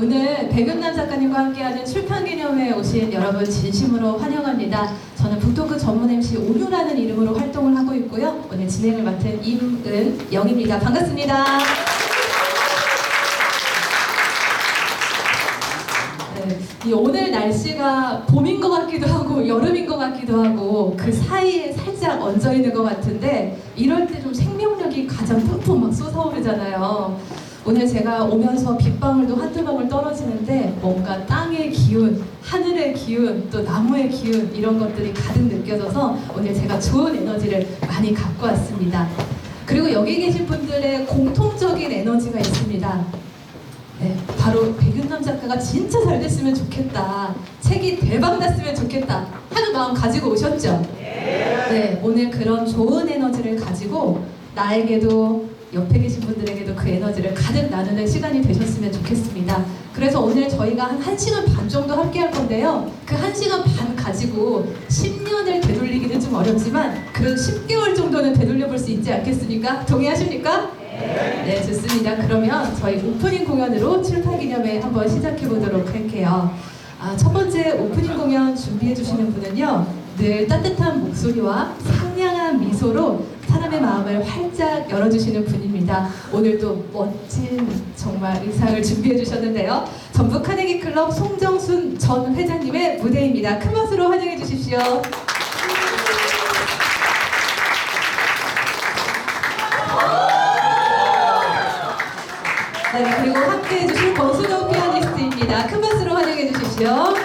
오늘 백윤남 작가님과 함께하는 출판기념회에 오신 여러분 진심으로 환영합니다. 저는 북토크 전문 MC 온유라는 이름으로 활동을 하고 있고요. 오늘 진행을 맡은 임은영입니다. 반갑습니다. 네, 오늘 날씨가 봄인 것 같기도 하고 여름인 것 같기도 하고 그 사이에 살짝 얹어 있는 것 같은데 이럴 때 좀 생명력이 가장 뿜뿜 막 쏟아오르잖아요. 오늘 제가 오면서 빗방울도 한두 방울 떨어지는데 뭔가 땅의 기운, 하늘의 기운, 또 나무의 기운 이런 것들이 가득 느껴져서 오늘 제가 좋은 에너지를 많이 갖고 왔습니다. 그리고 여기 계신 분들의 공통적인 에너지가 있습니다. 네, 바로 백윤남 작가가 진짜 잘 됐으면 좋겠다, 책이 대박 났으면 좋겠다 하는 마음 가지고 오셨죠? 네, 오늘 그런 좋은 에너지를 가지고 나에게도 옆에 계신 분들에게도 그 에너지를 가득 나누는 시간이 되셨으면 좋겠습니다. 그래서 오늘 저희가 한 1시간 반 정도 함께 할 건데요. 그 1시간 반 가지고 10년을 되돌리기는 좀 어렵지만 그런 10개월 정도는 되돌려볼 수 있지 않겠습니까? 동의하십니까? 네, 좋습니다. 그러면 저희 오프닝 공연으로 출판기념회 한번 시작해 보도록 할게요. 첫 번째 오프닝 공연 준비해 주시는 분은요, 늘 따뜻한 목소리와 상냥한 미소로 사람의 마음을 활짝 열어주시는 분입니다. 오늘도 멋진 정말 의상을 준비해 주셨는데요. 전북 카네기 클럽 송정순 전 회장님의 무대입니다. 큰 박수로 환영해 주십시오. 네, 그리고 함께 해주실 권수정 피아니스트입니다. 큰 박수로 환영해 주십시오.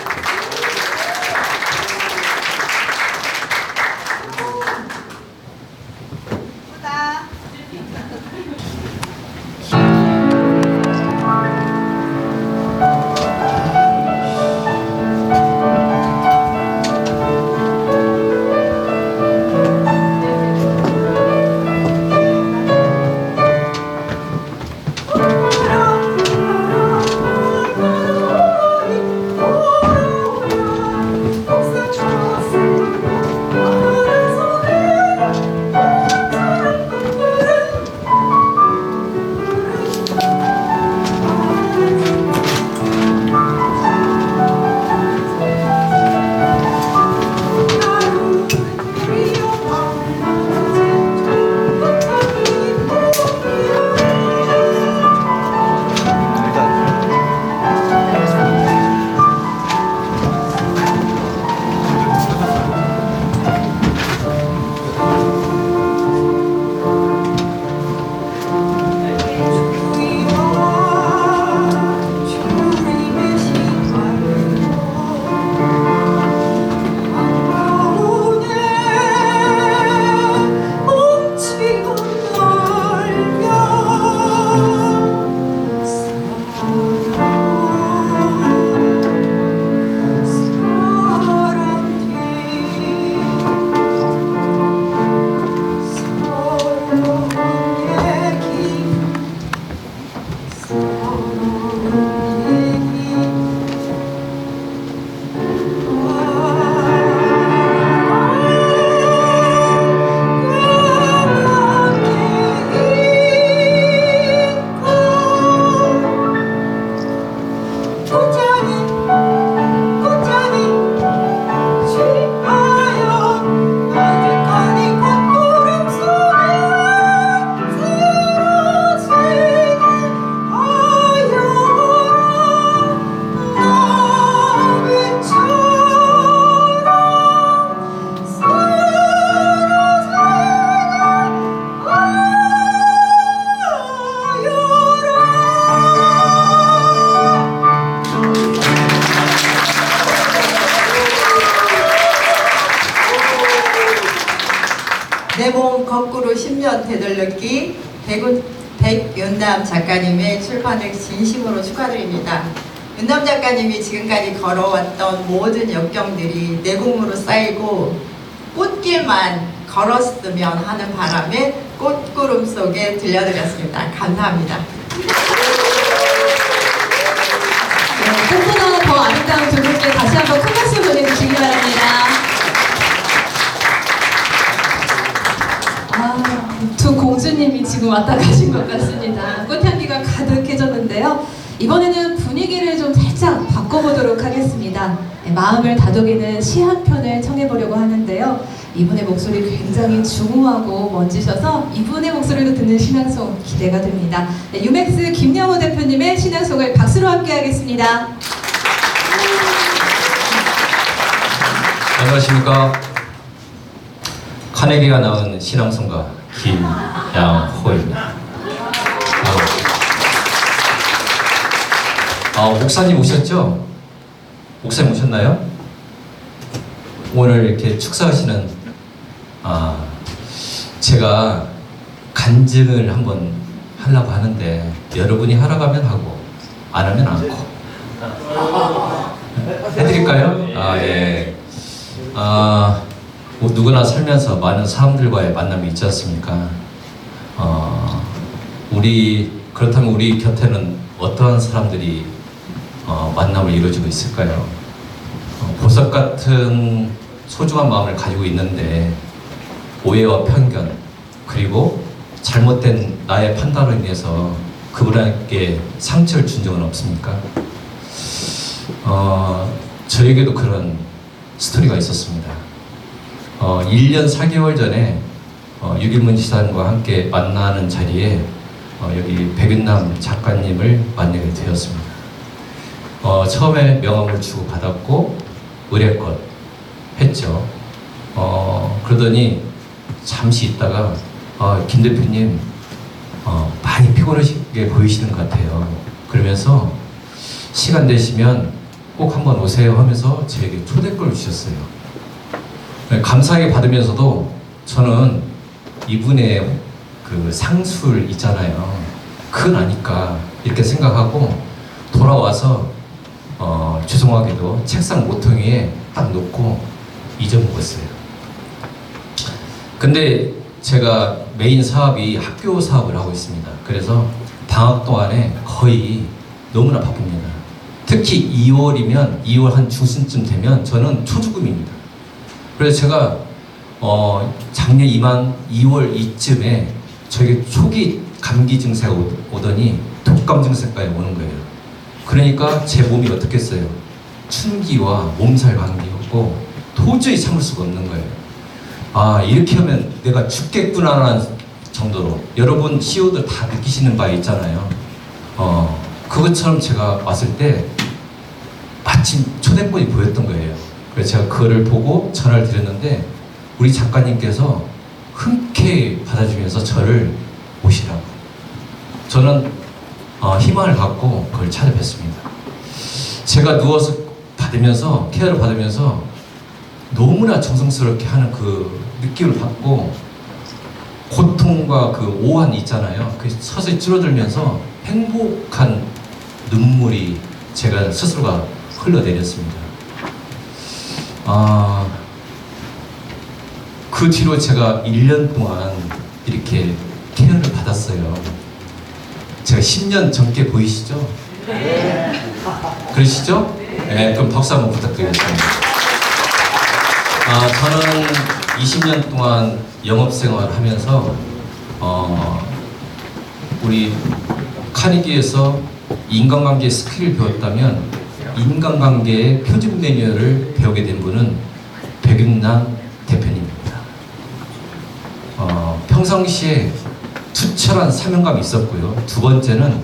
내 몸 거꾸로 10년 되돌렸기 백윤남 작가님의 출판을 진심으로 축하드립니다. 윤남 작가님이 지금까지 걸어왔던 모든 역경들이 내공으로 쌓이고 꽃길만 걸었으면 하는 바람에 꽃구름 속에 들려드렸습니다. 감사합니다. 네, 꽃보다 더 아름다운 두 분께 다시 한번 큰 박수 보내주시기 바랍니다. 두 공주님이 지금 왔다 가신 것 같습니다. 꽃향기가 가득해졌는데요. 이번에는 분위기를 좀 살짝 바꿔보도록 하겠습니다. 네, 마음을 다독이는 시 한 편을 청해보려고 하는데요. 이분의 목소리 굉장히 중후하고 멋지셔서 이분의 목소리로 듣는 신앙송 기대가 됩니다. 네, 유맥스 김영호 대표님의 신앙송을 박수로 함께 하겠습니다. 안녕하십니까. 카네기가 나온 신앙송가 김양호입니다. 목사님 오셨죠? 목사님 오셨나요? 오늘 이렇게 축사하시는 제가 간증을 한번 하려고 하는데 여러분이 하라고 하면 하고 안 하면 않고 해드릴까요? 예. 뭐 누구나 살면서 많은 사람들과의 만남이 있지 않습니까? 그렇다면 우리 곁에는 어떠한 사람들이 만남을 이루어지고 있을까요? 보석 같은 소중한 마음을 가지고 있는데 오해와 편견 그리고 잘못된 나의 판단으로 인해서 그분에게 상처를 준 적은 없습니까? 저에게도 그런 스토리가 있었습니다. 1년 4개월 전에 6.1문 지사님과 함께 만나는 자리에 여기 백윤남 작가님을 만나게 되었습니다. 처음에 명함을 주고 받았고 의뢰껏 했죠. 그러더니 잠시 있다가 김 대표님 많이 피곤하시게 보이시는 것 같아요. 그러면서 시간 되시면 꼭 한번 오세요 하면서 저에게 초대권을 주셨어요. 감사하게 받으면서도 저는 이분의 그 상술 있잖아요. 그건 아니까 이렇게 생각하고 돌아와서 죄송하게도 책상 모퉁이에 딱 놓고 잊어먹었어요. 근데 제가 메인 사업이 학교 사업을 하고 있습니다. 그래서 방학 동안에 거의 너무나 바쁩니다. 특히 2월 한 중순쯤 되면 저는 초죽음입니다. 그래서 제가 작년 2월 이쯤에 저에게 초기 감기 증세가 오더니 독감 증세까지 오는 거예요. 그러니까 제 몸이 어떻겠어요? 춘기와 몸살 감기였고 도저히 참을 수가 없는 거예요. 이렇게 하면 내가 죽겠구나라는 정도로 여러분 CEO들 다 느끼시는 바 있잖아요. 그것처럼 제가 왔을 때 마침 초대권이 보였던 거예요. 그래서 제가 그거를 보고 전화를 드렸는데 우리 작가님께서 흔쾌히 받아주면서 저를 모시라고. 저는 희망을 갖고 그걸 찾아뵀습니다. 제가 누워서 받으면서 케어를 받으면서 너무나 정성스럽게 하는 그 느낌을 받고 고통과 그 오한이 있잖아요. 그 서서히 줄어들면서 행복한 눈물이 제가 스스로가 흘러내렸습니다. 그 뒤로 제가 1년 동안 이렇게 케어를 받았어요. 제가 10년 젊게 보이시죠? 네. 그러시죠? 네, 그럼 박수 한번 부탁드리겠습니다. 저는 20년 동안 영업생활을 하면서 우리 카네기에서 인간관계 스킬을 배웠다면 인간관계의 표준 매뉴얼을 배우게 된 분은 백윤남 대표님입니다. 평상시에 투철한 사명감이 있었고요. 두 번째는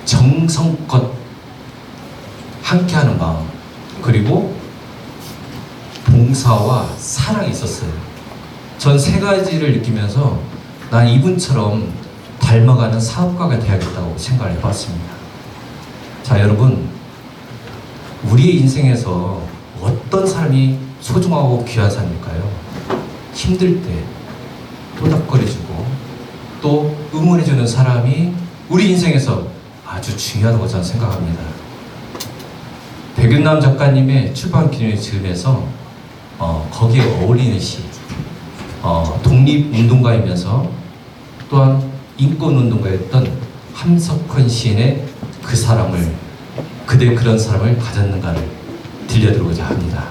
정성껏 함께하는 마음 그리고 봉사와 사랑이 있었어요. 전 세 가지를 느끼면서 난 이분처럼 닮아가는 사업가가 되어야겠다고 생각을 해봤습니다. 자, 여러분, 우리의 인생에서 어떤 사람이 소중하고 귀한 사람일까요? 힘들 때 토닥거려주고 또 응원해주는 사람이 우리 인생에서 아주 중요하다고 저는 생각합니다. 백윤남 작가님의 출판 기념일 즈음에서 거기에 어울리는 시, 독립운동가이면서 또한 인권운동가였던 함석헌 시인의 그 사람을, 그대 그런 사람을 가졌는가를 들려드리고자 합니다.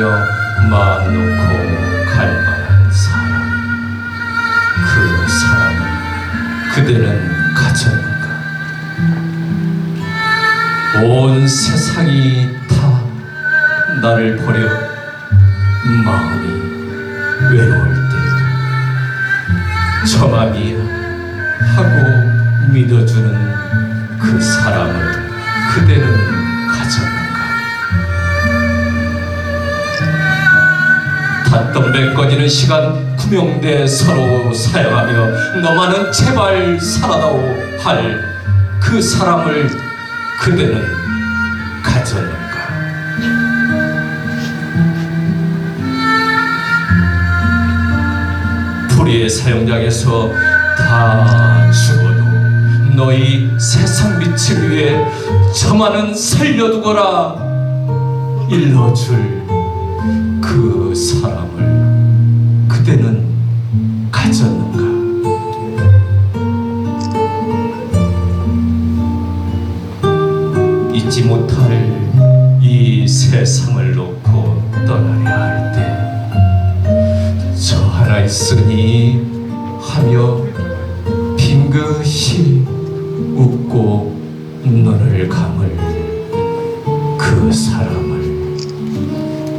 사랑하며 마음 놓고 갈 만한 사람, 그 사람을 그대는 가졌는가? 온 세상이 다 나를 버려 마음이 외로울 때에도 저맘이야 하고 믿어주는 그 사람을 그대는 가졌는가? 단덤에 꺼지는 시간 구명대 서로 사양하며 너만은 제발 살아다오 할 그 사람을 그대는 가졌는가? 불의의 사용장에서 다 죽어도 너희 세상 빛을 위해 저만은 살려두거라 일러줄 그 사람을 그대는 가졌는가? 잊지 못할 이 세상을 놓고 떠나려 할 때 저 하나 있으니 하며 빙긋이 웃고 눈을 감을 그 사람을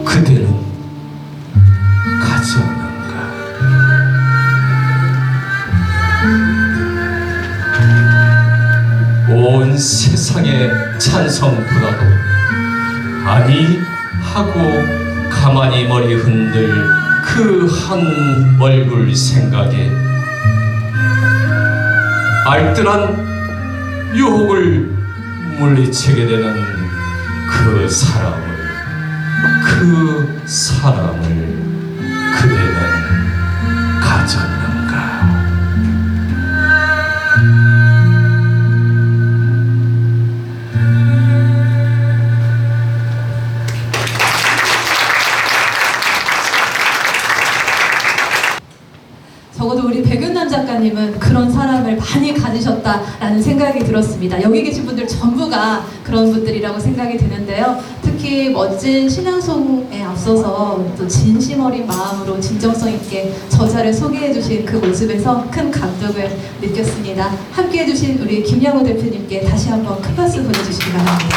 그대는 가졌는가? 온 세상의 찬성보다도 아니 하고 가만히 머리 흔들 그 한 얼굴 생각에 알뜰한 유혹을 물리치게 되는 그 사람을 그대는 가졌는가? 적어도 우리 백윤남 작가님은 그런 사람을 많이 가지셨다라는 생각이 들었습니다. 여기 계신 분들 전부가 그런 분들이라고 생각이 드는데요. 특히 멋진 신앙송에 앞서서 또 진심 어린 마음으로 진정성 있게 저자를 소개해 주신 그 모습에서 큰 감동을 느꼈습니다. 함께 해주신 우리 김양호 대표님께 다시 한번 큰 박수 보내주시기 바랍니다.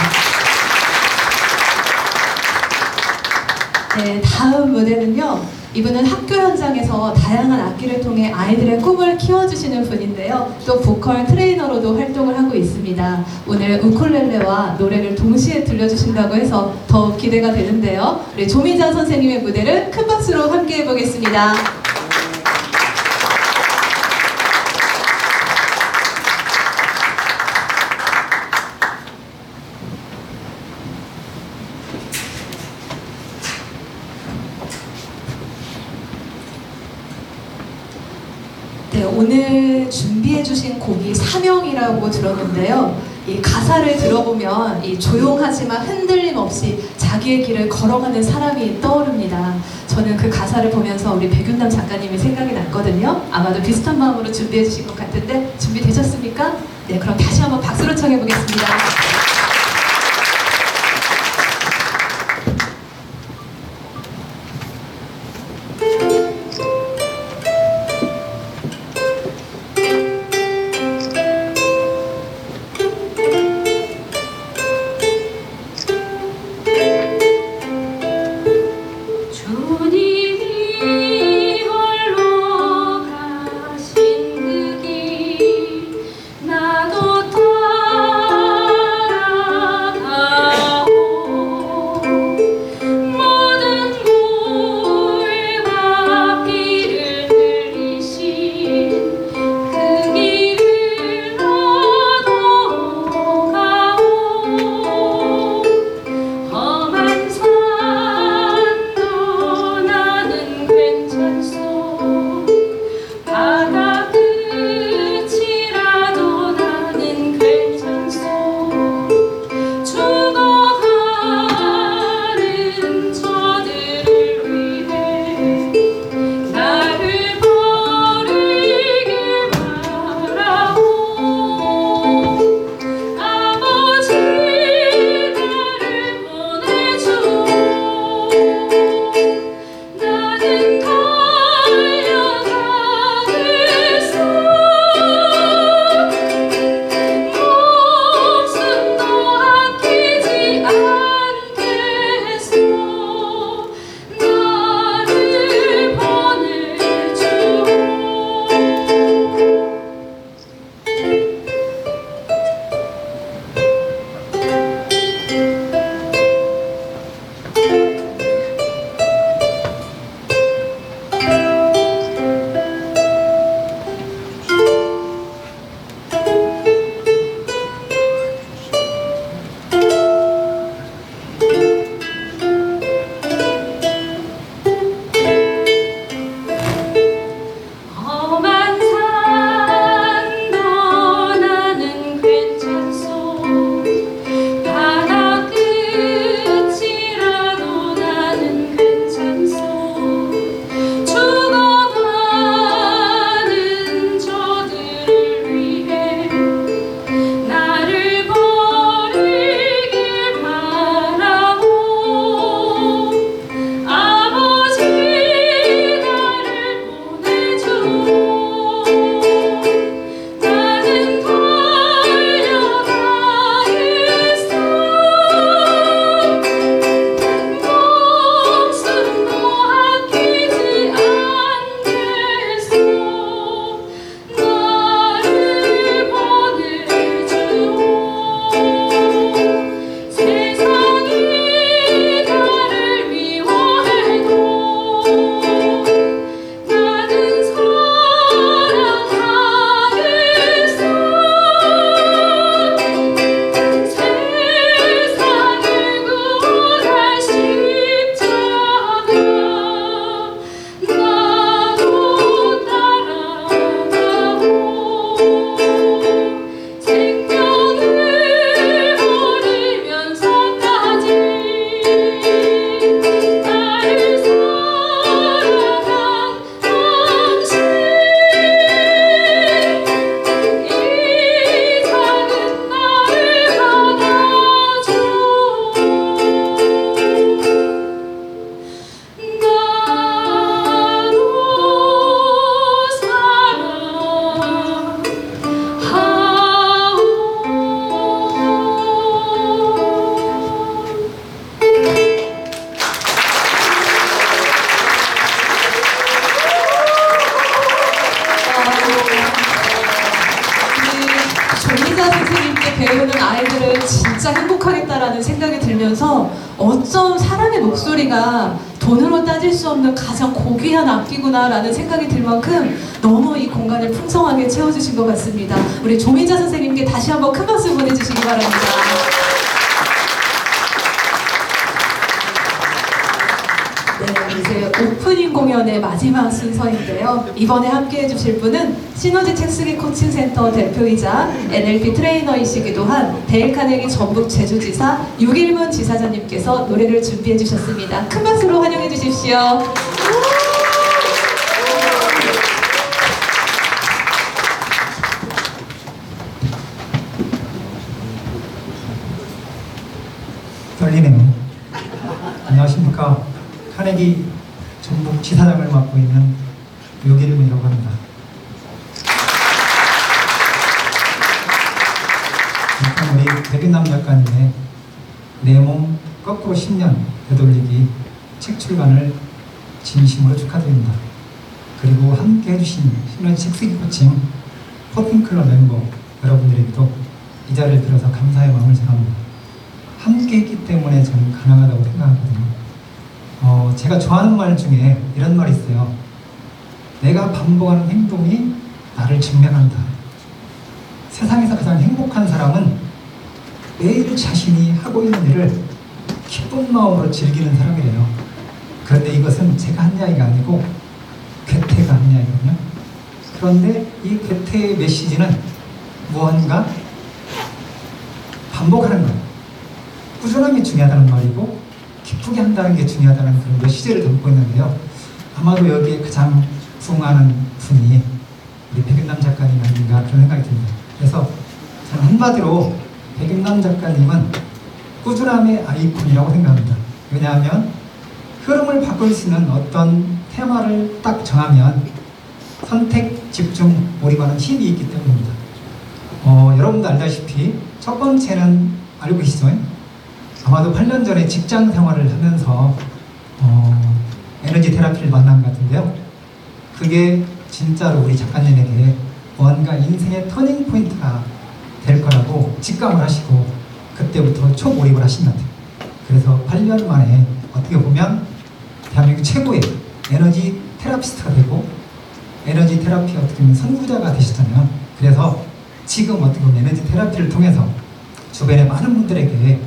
네, 다음 무대는요. 이분은 학교 현장에서 다양한 악기를 통해 아이들의 꿈을 키워주시는 분인데요. 또 보컬 트레이너로도 활동을 하고 있습니다. 오늘 우쿨렐레와 노래를 동시에 들려주신다고 해서 더욱 기대가 되는데요. 우리 조미자 선생님의 무대를 큰 박수로 함께 해보겠습니다. 네, 오늘 준비해주신 곡이 사명이라고 들었는데요. 이 가사를 들어보면 이 조용하지만 흔들림 없이 자기의 길을 걸어가는 사람이 떠오릅니다. 저는 그 가사를 보면서 우리 백윤남 작가님이 생각이 났거든요. 아마도 비슷한 마음으로 준비해주신 것 같은데 준비되셨습니까? 네, 그럼 다시 한번 박수로 청해보겠습니다. 나도 따라 진짜 행복하겠다라는 생각이 들면서 어쩜 사람의 목소리가 돈으로 따질 수 없는 가장 고귀한 악기구나라는 생각이 들 만큼 너무 이 공간을 풍성하게 채워주신 것 같습니다. 우리 조민자 선생님께 다시 한번 큰 박수 보내주시기 바랍니다. 네, 이제 오프닝 공연의 마지막 순서인데요. 이번에 함께 해주실 분은 시너지 책쓰기 코칭센터 대표이자 NLP 트레이너이시기도 한 데일 카네기 전북 제주지사 유길문 지사장님께서 노래를 준비해 주셨습니다. 큰 박수로 환영해 주십시오. 떨리네요. 안녕하십니까. 카네기 전북 지사장을 맡고 있는 유길문이라고 합니다. 일단 우리 백윤남 작가님의 내 몸 거꾸로 10년 되돌리기 책 출간을 진심으로 축하드립니다. 그리고 함께 해주신 시너지 책쓰기 코칭 포팅클럽 멤버 여러분들에게도 이 자리를 빌어서 감사의 마음을 전합니다. 함께 했기 때문에 저는 가능하다고 생각하거든요. 제가 좋아하는 말 중에 이런 말이 있어요. 내가 반복하는 행동이 나를 증명한다. 세상에서 가장 행복한 사람은 매일 자신이 하고 있는 일을 기쁜 마음으로 즐기는 사람이래요. 그런데 이것은 제가 한 이야기가 아니고 괴테가 한 이야기거든요. 그런데 이 괴테의 메시지는 무언가 반복하는 것, 꾸준함이 중요하다는 말이고 기쁘게 한다는 게 중요하다는 그런 메시지를 담고 있는데요. 아마도 여기에 가장 부응하는 분이 우리 백윤남 작가님 아닌가 그런 생각이 듭니다. 그래서 저는 한마디로 백윤남 작가님은 꾸준함의 아이콘이라고 생각합니다. 왜냐하면 흐름을 바꿀 수 있는 어떤 테마를 딱 정하면 선택, 집중, 몰입하는 힘이 있기 때문입니다. 여러분도 알다시피 첫 번째는 알고 계시죠? 아마도 8년 전에 직장 생활을 하면서 에너지 테라피를 만난 것 같은데요. 그게 진짜로 우리 작가님에게 뭔가 인생의 터닝 포인트가 될 거라고 직감을 하시고 그때부터 초몰입을 하신 것 같아요. 그래서 8년 만에 어떻게 보면 대한민국 최고의 에너지 테라피스트가 되고 에너지 테라피 어떻게 보면 선구자가 되셨잖아요. 그래서 지금 어떻게 보면 에너지 테라피를 통해서 주변의 많은 분들에게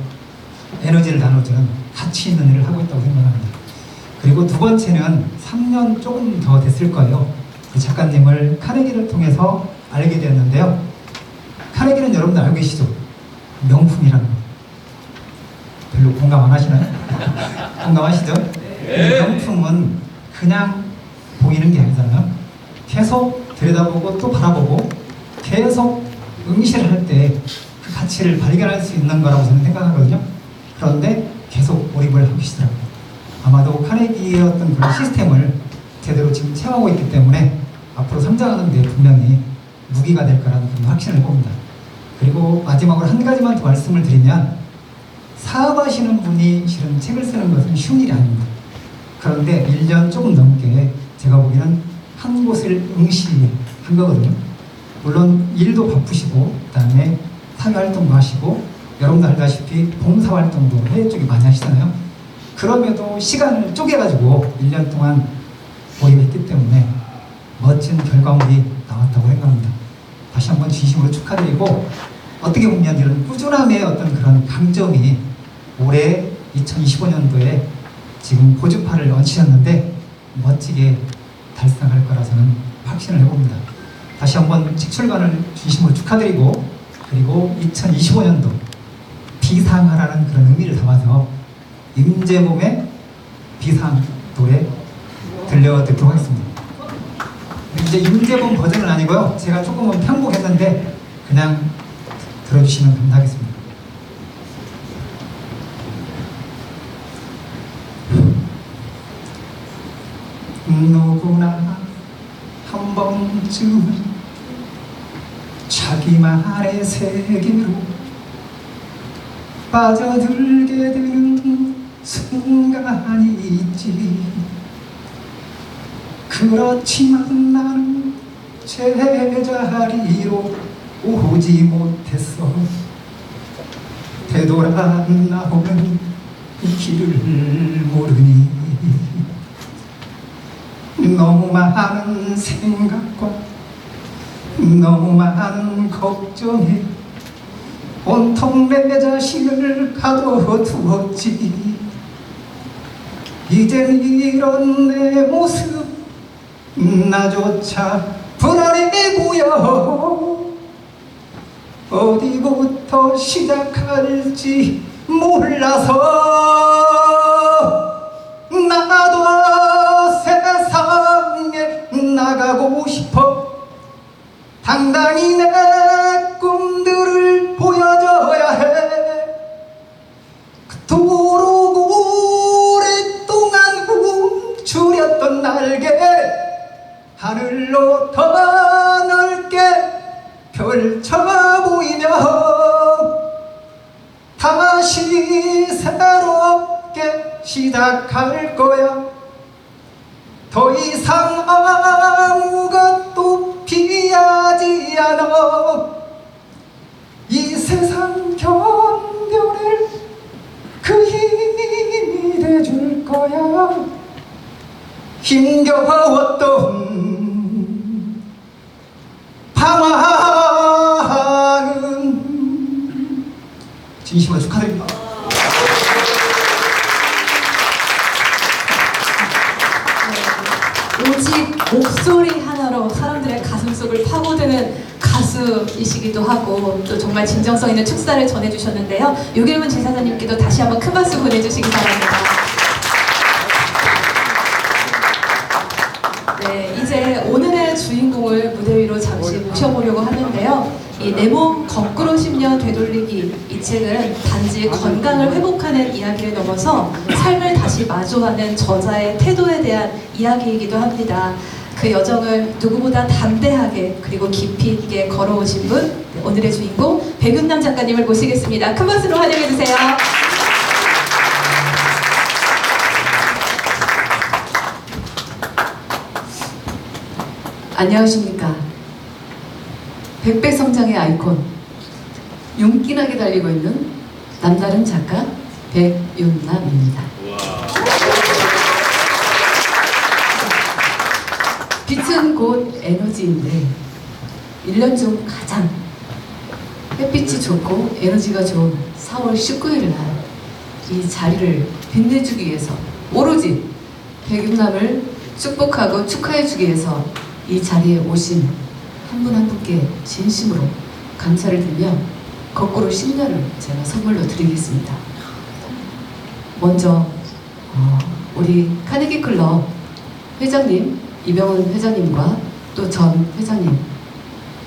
에너지를 나눠주는 가치 있는 일을 하고 있다고 생각합니다. 그리고 두 번째는 3년 조금 더 됐을 거예요. 그 작가님을 카네기를 통해서 알게 되었는데요. 카네기는 여러분들 알고 계시죠? 명품이라는 거. 별로 공감 안 하시나요? 공감하시죠? 네. 명품은 그냥 보이는 게 아니잖아요. 계속 들여다보고 또 바라보고 계속 응시를 할 때 그 가치를 발견할 수 있는 거라고 저는 생각하거든요. 그런데 계속 몰입을 하고 계시더라고요. 아마도 카네기의 어떤 그런 시스템을 제대로 지금 체험하고 있기 때문에 앞으로 성장하는 데 분명히 무기가 될 거라는 그런 확신을 해봅니다. 그리고 마지막으로 한 가지만 더 말씀을 드리면 사업하시는 분이 실은 책을 쓰는 것은 쉬운 일이 아닙니다. 그런데 1년 조금 넘게 제가 보기에는 한 곳을 응시한 거거든요. 물론 일도 바쁘시고 그다음에 사회활동도 하시고 여러분도 알다시피 봉사활동도 해외 쪽에 많이 하시잖아요. 그럼에도 시간을 쪼개가지고 1년 동안 몰입했기 때문에 멋진 결과물이 나왔다고 생각합니다. 다시 한번 진심으로 축하드리고 어떻게 보면 이런 꾸준함의 어떤 그런 강점이 올해 2025년도에 지금 고주파를 얹히셨는데 멋지게 달성할 거라 저는 확신을 해봅니다. 다시 한번 책 출간을 진심으로 축하드리고 그리고 2025년도 비상하라는 그런 의미를 담아서 임재범의 비상 노래 들려드리도록 하겠습니다. 이제 임재범 버전은 아니고요. 제가 조금은 편곡했는데 그냥 들어주시면 감사하겠습니다. 누구나 한 번쯤은 자기만의 세계로 빠져들게 되는 순간이 있지. 그렇지만 나는 제자리로 오지 못했어. 되돌아 나오는 길을 모르니 너무 많은 생각과 너무 많은 걱정에 온통 내 자신을 가둬두었지. 이젠 이런 내 모습 나조차 불안해 보여. 어디부터 시작할지 몰라서 나도 세상에 나가고 싶어. 당당히 내 꿈들을 보여줘야 해. 그토록 오랫동안 움츠렸던 날개 하늘로 더 넓게 펼쳐 보이며 다시 새롭게 시작할 거야. 더 이상 아무것도 피하지 않아. 이 세상 견뎌낼 그 힘이 돼줄 거야. 힘겨웠던 방황은 진심으로 축하드립니다. 오직 목소리 하나로 사람들의 가슴속을 파고드는 가수이시기도 하고 또 정말 진정성 있는 축사를 전해주셨는데요. 유길문 제사장님께도 다시 한번 큰 박수 보내주시기 바랍니다. 네, 이제 오늘의 주인공을 무대 위로 잠시 모셔보려고 하는데요. 이 내 몸 거꾸로 10년 되돌리기, 이 책은 단지 건강을 회복하는 이야기를 넘어서 삶을 다시 마주하는 저자의 태도에 대한 이야기이기도 합니다. 그 여정을 누구보다 담대하게 그리고 깊이 있게 걸어오신 분, 오늘의 주인공 백윤남 작가님을 모시겠습니다. 큰 박수로 환영해주세요. 안녕하십니까. 백배 성장의 아이콘, 윤기나게 달리고 있는 남다른 작가 백윤남입니다. 빛은 곧 에너지인데 1년 중 가장 햇빛이 좋고 에너지가 좋은 4월 19일 날 이 자리를 빛내주기 위해서 오로지 백윤남을 축복하고 축하해주기 위해서 이 자리에 오신 한 분 한 분께 진심으로 감사를 드리며 거꾸로 10년을 제가 선물로 드리겠습니다. 먼저 우리 카네기 클럽 회장님 이병헌 회장님과 또 전 회장님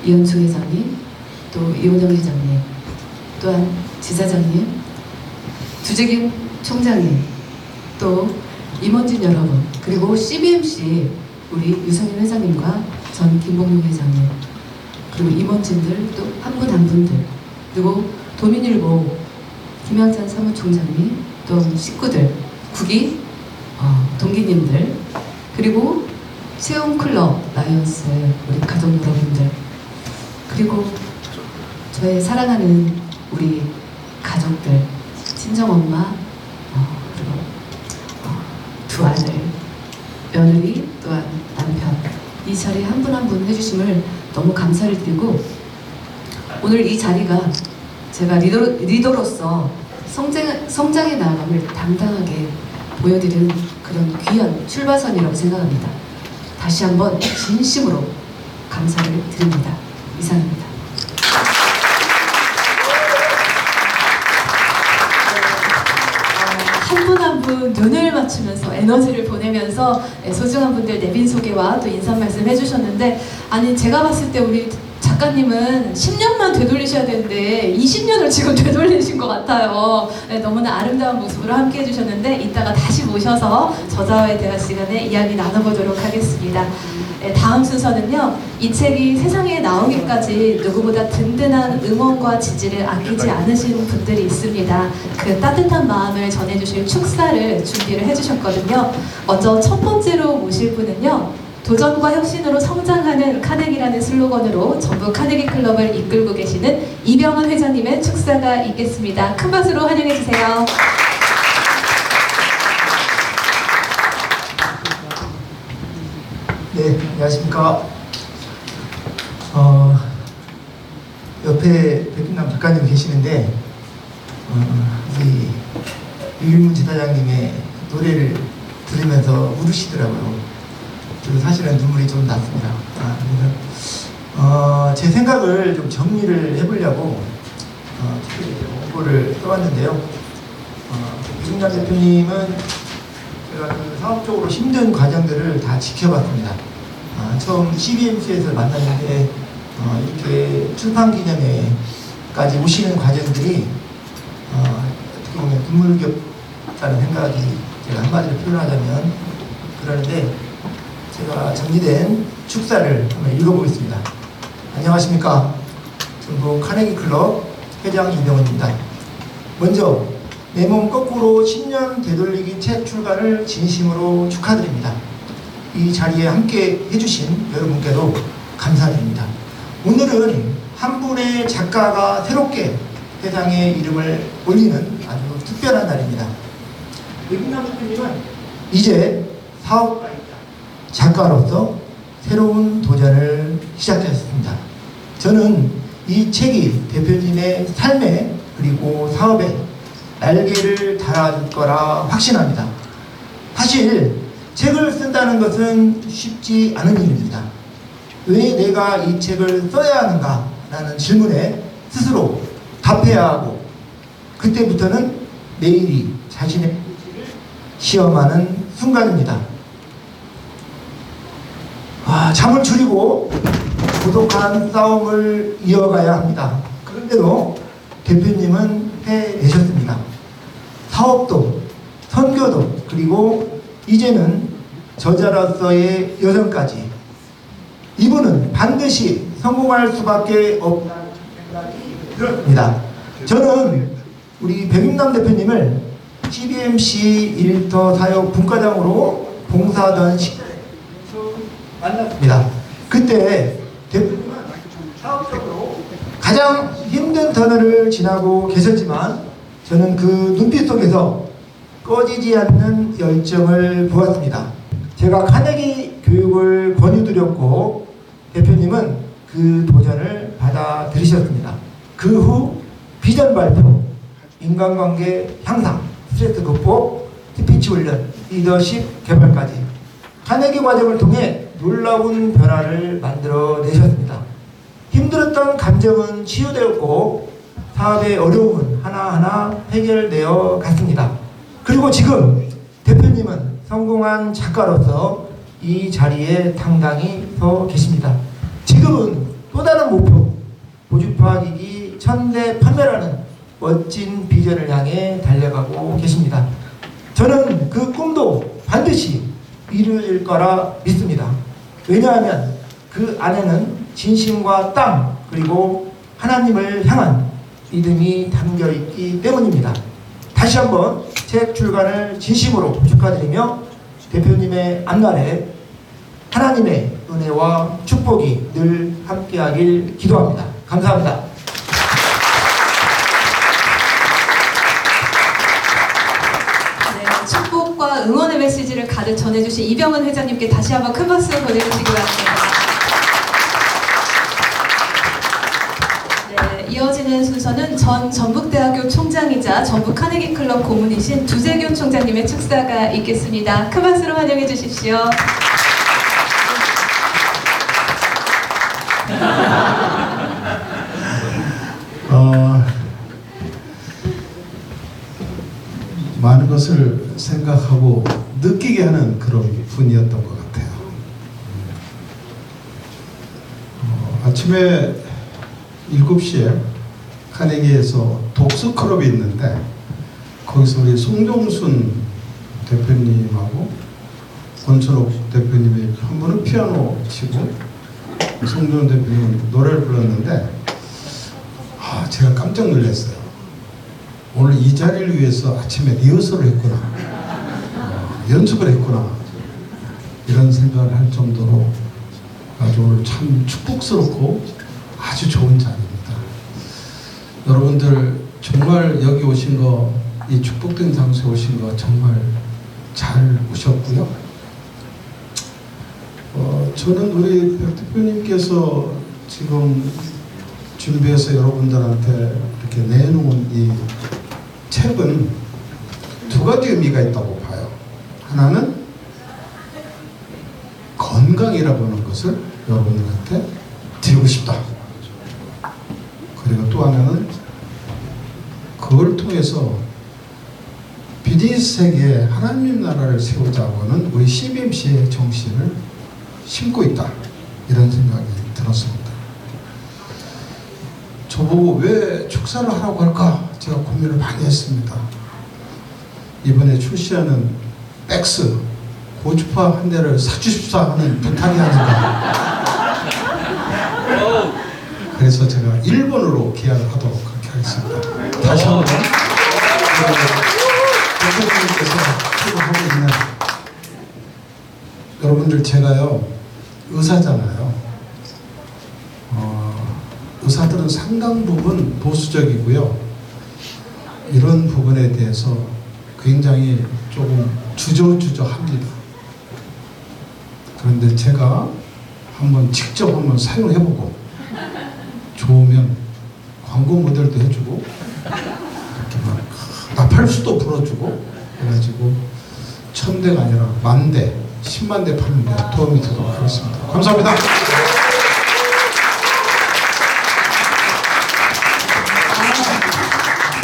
이현주 회장님 또 이원영 회장님 또한 지사장님 두재김 총장님 또 임원진 여러분 그리고 CBMC 우리 유성일 회장님과 전 김봉용 회장님 그리고 임원진들 또 한 분 한 분들 그리고 도민일보 김양찬 사무총장님 또 식구들 국기 동기님들 그리고 세움클럽 라이언스 우리 가족 여러분들 그리고 저의 사랑하는 우리 가족들 친정엄마 그리고 두 아들 며느리 또한 남편 이 자리에 한 분 한 분 해주심을 너무 감사를 드리고 오늘 이 자리가 제가 리더로서 성장의 나아감을 당당하게 보여드리는 그런 귀한 출발선이라고 생각합니다. 다시 한번 진심으로 감사를 드립니다. 이상입니다. 한 분 한 분 눈을 맞추면서 에너지를 보내면서 소중한 분들 내빈 소개와 또 인사 말씀 해주셨는데 아니 제가 봤을 때 우리 작가님은 10년만 되돌리셔야 되는데 20년을 지금 되돌리신 것 같아요. 네, 너무나 아름다운 모습으로 함께 해주셨는데 이따가 다시 모셔서 저자와의 대화 시간에 이야기 나눠보도록 하겠습니다. 네, 다음 순서는요. 이 책이 세상에 나오기까지 누구보다 든든한 응원과 지지를 아끼지 않으신 분들이 있습니다. 그 따뜻한 마음을 전해주실 축사를 준비를 해주셨거든요. 먼저 첫 번째로 모실 분은요. 도전과 혁신으로 성장하는 카네기라는 슬로건으로 전북 카네기 클럽을 이끌고 계시는 이병헌 회장님의 축사가 있겠습니다. 큰 박수로 환영해 주세요. 네, 안녕하십니까. 옆에 백김남 작가님 계시는데, 우리 유일문 지사장님의 노래를 들으면서 울으시더라고요. 그래서 사실은 눈물이 좀 났습니다. 그래서 제 생각을 좀 정리를 해보려고 특별히 홍보를 써왔는데요. 백김남 대표님은 제가 그 사업적으로 힘든 과정들을 다 지켜봤습니다. 처음 CBMC에서 만났는데 이렇게 출판 기념회까지 오시는 과정들이 어떻게 보면 눈물겹다는 생각이 제가 한마디로 표현하자면 그러는데 제가 정리된 축사를 한번 읽어보겠습니다. 안녕하십니까. 전북 카네기 클럽 회장 이병헌입니다. 먼저 내 몸 거꾸로 10년 되돌리기 책 출간을 진심으로 축하드립니다. 이 자리에 함께 해주신 여러분께도 감사드립니다. 오늘은 한 분의 작가가 새롭게 세상에 이름을 올리는 아주 특별한 날입니다. 백김남 대표님은 이제 사업가이자 작가로서 새로운 도전을 시작하셨습니다. 저는 이 책이 대표님의 삶에 그리고 사업에 날개를 달아줄 거라 확신합니다. 사실 책을 쓴다는 것은 쉽지 않은 일입니다. 왜 내가 이 책을 써야 하는가? 라는 질문에 스스로 답해야 하고 그때부터는 매일이 자신의 의지를 시험하는 순간입니다. 잠을 줄이고 고독한 싸움을 이어가야 합니다. 그런데도 대표님은 해내셨습니다. 사업도 선교도 그리고 이제는 저자로서의 여정까지 이분은 반드시 성공할 수밖에 없다는 생각이 들었습니다. 저는 우리 백김남 대표님을 CBMC 일터 사역 분과장으로 봉사하던 시절에 만났습니다. 그때 대표님은 사업적으로 가장 힘든 터널을 지나고 계셨지만 저는 그 눈빛 속에서 꺼지지 않는 열정을 보았습니다. 제가 카네기 교육을 권유드렸고 대표님은 그 도전을 받아들이셨습니다. 그 후 비전 발표, 인간관계 향상, 스트레스 극복, 스피치 훈련, 리더십 개발까지 카네기 과정을 통해 놀라운 변화를 만들어내셨습니다. 힘들었던 감정은 치유되었고 사업의 어려움은 하나하나 해결되어 갔습니다. 그리고 지금 대표님은 성공한 작가로서 이 자리에 당당히 서 계십니다. 지금은 또 다른 목표, 고주파기기 1000대 판매라는 멋진 비전을 향해 달려가고 계십니다. 저는 그 꿈도 반드시 이룰 거라 믿습니다. 왜냐하면 그 안에는 진심과 땀 그리고 하나님을 향한 믿음이 담겨있기 때문입니다. 다시 한번 책 출간을 진심으로 축하드리며 대표님의 앞날에 하나님의 은혜와 축복이 늘 함께하길 기도합니다. 감사합니다. 네, 축복과 응원의 메시지를 가득 전해주신 이병헌 회장님께 다시 한번 큰 박수 보내주시기 바랍니다. 네, 이어지는 순서는 전 전북대학교 총장이자 전북 카네기 클럽 고문이신 두재균 총장님의 축사가 있겠습니다. 큰 박수로 환영해 주십시오. 많은 것을 생각하고 느끼게 하는 그런 분이었던 것 같아요. 아침에 7시에 카네기에서 독서 클럽이 있는데 거기서 우리 송종순 대표님하고 권철옥 대표님이 한 분은 피아노 치고 송종순 대표님은 노래를 불렀는데 제가 깜짝 놀랐어요. 오늘 이 자리를 위해서 아침에 리허설을 했구나. 연습을 했구나. 이런 생각을 할 정도로 아주 오늘 참 축복스럽고 아주 좋은 자리입니다. 여러분들 정말 여기 오신 거, 이 축복된 장소에 오신 거 정말 잘 오셨고요. 저는 우리 백 대표님께서 지금 준비해서 여러분들한테 이렇게 내놓은 이 책은 두 가지 의미가 있다고 봐요. 하나는 건강이라고 하는 것을 여러분들한테 드리고 싶다. 그리고 또 하나는 그걸 통해서 비즈니스 세계에 하나님 나라를 세우자고 하는 우리 CBMC의 정신을 심고 있다. 이런 생각이 들었습니다. 저보고 왜 축사를 하라고 할까? 제가 고민을 많이 했습니다. 이번에 출시하는 백스 고주파 한 대를 사주십사 하는 부탁이 아닌가. 그래서 제가 일본어로 계약을 하도록 그렇게 하겠습니다. 다시 한번 대표님께서 하고 있는 여러분들, 제가요 의사잖아요. 의사들은 상당 부분 보수적이고요. 이런 부분에 대해서 굉장히 조금 주저주저합니다. 그런데 제가 직접 한번 사용해보고 좋으면 광고 모델도 해주고 이렇게 막 나팔수도 불어주고 해가지고 1000대가 아니라 10,000대, 10만 대 파는 데 도움이 되도록 하겠습니다. 감사합니다.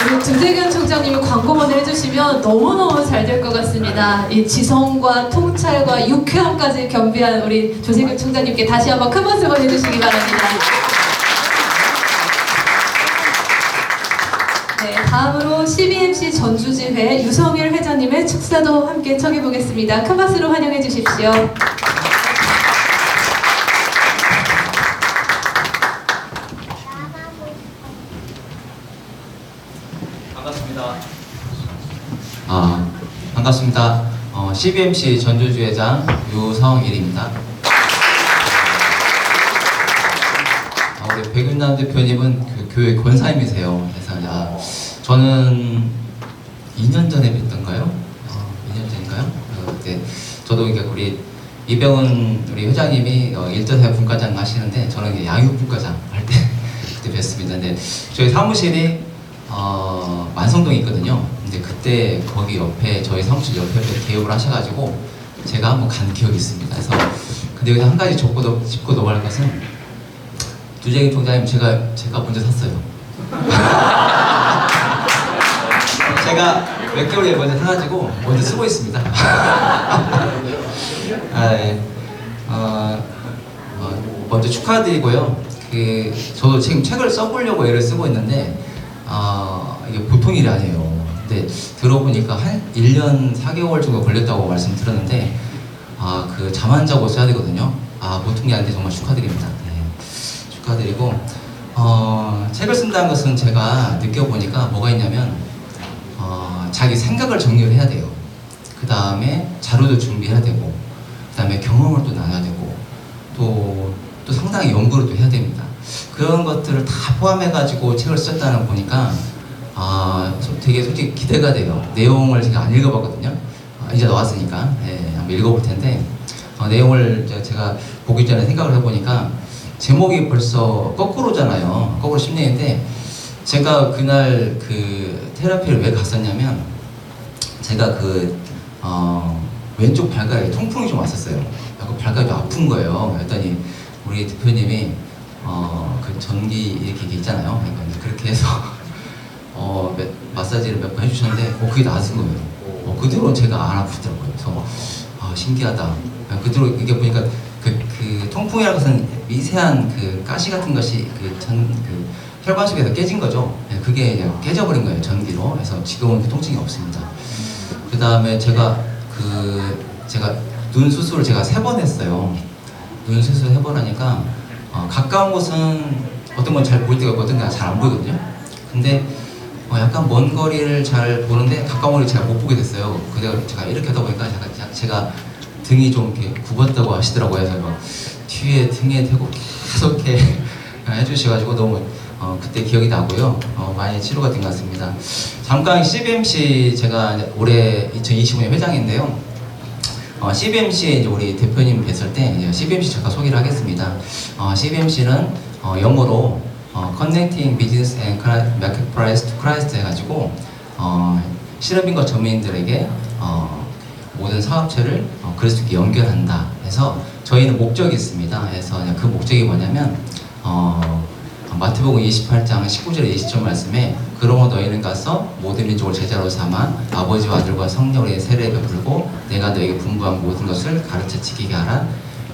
우리 조재경 총장님이 광고문을 해주시면 너무너무 잘 될 것 같습니다. 이 지성과 통찰과 유쾌함까지 겸비한 우리 조재경 총장님께 다시 한번 큰 박수 보내주시기 바랍니다. 네, 다음으로 CBMC 전주지회 유성일 회장님의 축사도 함께 청해보겠습니다. 큰 박수로 환영해 주십시오. 반갑습니다. CBMC 전주주회장 유성일입니다. 우리 백윤남 대표님은 그 교회 권사님이세요. 그래서 저는 2년 전에 뵀던가요? 2년 전인가요? 그때 저도 이게 우리 이병훈 우리 회장님이 일자사회 분과장 하시는데 저는 이제 양육 분과장 할 때 그때 뵀습니다. 근데 저희 사무실이 만성동에 있거든요. 근데 그때 거기 옆에 저희 사무실 옆에 개업을 하셔가지고 제가 한번 간 기억이 있습니다. 그래서 근데 여기서 한 가지 짚고 넘어갈 것은 조재경 총장님 제가 먼저 샀어요. 제가 몇 개월에 먼저 사가지고 먼저 쓰고 있습니다. 네. 먼저 축하드리고요. 저도 지금 책을 써보려고 애를 쓰고 있는데 이게 보통 일이 아니에요. 근데 들어보니까 한 1년 4개월 정도 걸렸다고 말씀 들었는데 그 잠 안 자고 써야 되거든요. 보통 게 아닌데 정말 축하드립니다. 네. 축하드리고 책을 쓴다는 것은 제가 느껴보니까 뭐가 있냐면 자기 생각을 정리를 해야 돼요. 그 다음에 자료도 준비해야 되고 그 다음에 경험을 또 나눠야 되고 또 상당히 연구를 또 해야 됩니다. 그런 것들을 다 포함해가지고 책을 썼다는 거 보니까 되게 솔직히 기대가 돼요. 내용을 제가 안 읽어봤거든요. 이제 나왔으니까 한번 읽어볼 텐데 내용을 제가 보기 전에 생각을 해보니까 제목이 벌써 거꾸로잖아요. 거꾸로 10년인데 제가 그날 그 테라피를 왜 갔었냐면 제가 왼쪽 발가락에 통풍이 좀 왔었어요. 약간 발가락이 좀 아픈 거예요. 그랬더니 우리 대표님이 그 전기 이렇게 있잖아요. 그러니까 그렇게 해서 마사지를 몇 번 해주셨는데 그게 나은 거예요. 그 뒤로는 제가 안 아프더라고요. 그래서 신기하다. 그 뒤로 이게 보니까 그 통풍이라는 것은 미세한 그 가시 같은 것이 혈관 속에서 깨진 거죠. 그게 이제 깨져버린 거예요, 전기로. 그래서 지금은 그 통증이 없습니다. 그 다음에 제가 눈 수술을 제가 3번 했어요. 눈 수술 3번 하니까 가까운 곳은 어떤 건 잘 보일 때가 있고 어떤 건 잘 안 보이거든요. 근데 약간 먼 거리를 잘 보는데 가까운 거리를 제가 못 보게 됐어요. 그래서 제가 이렇게 하다 보니까 제가 등이 좀 이렇게 굽었다고 하시더라고요. 그래서 막 뒤에 등에 대고 계속 이렇게 해주셔가지고 너무 그때 기억이 나고요. 많이 치료가 된 것 같습니다. 잠깐 CBMC 제가 올해 2025년 회장인데요. CBMC 이제 우리 대표님 뵀을 때 이제 CBMC 잠깐 소개를 하겠습니다. CBMC는 영어로 Connecting Business and Marketplace to Christ 해가지고 실업인과 점유인들에게 모든 사업체를 그리스도께 연결한다. 해서 저희는 목적이 있습니다. 그래서 그 목적이 뭐냐면 마태복음 28장 19절에 20절 말씀에 그러므로 너희는 가서 모든 민족을 제자로 삼아 아버지와 아들과 성령의 세례를 베풀고 내가 너에게 분부한 모든 것을 가르쳐 지키게 하라.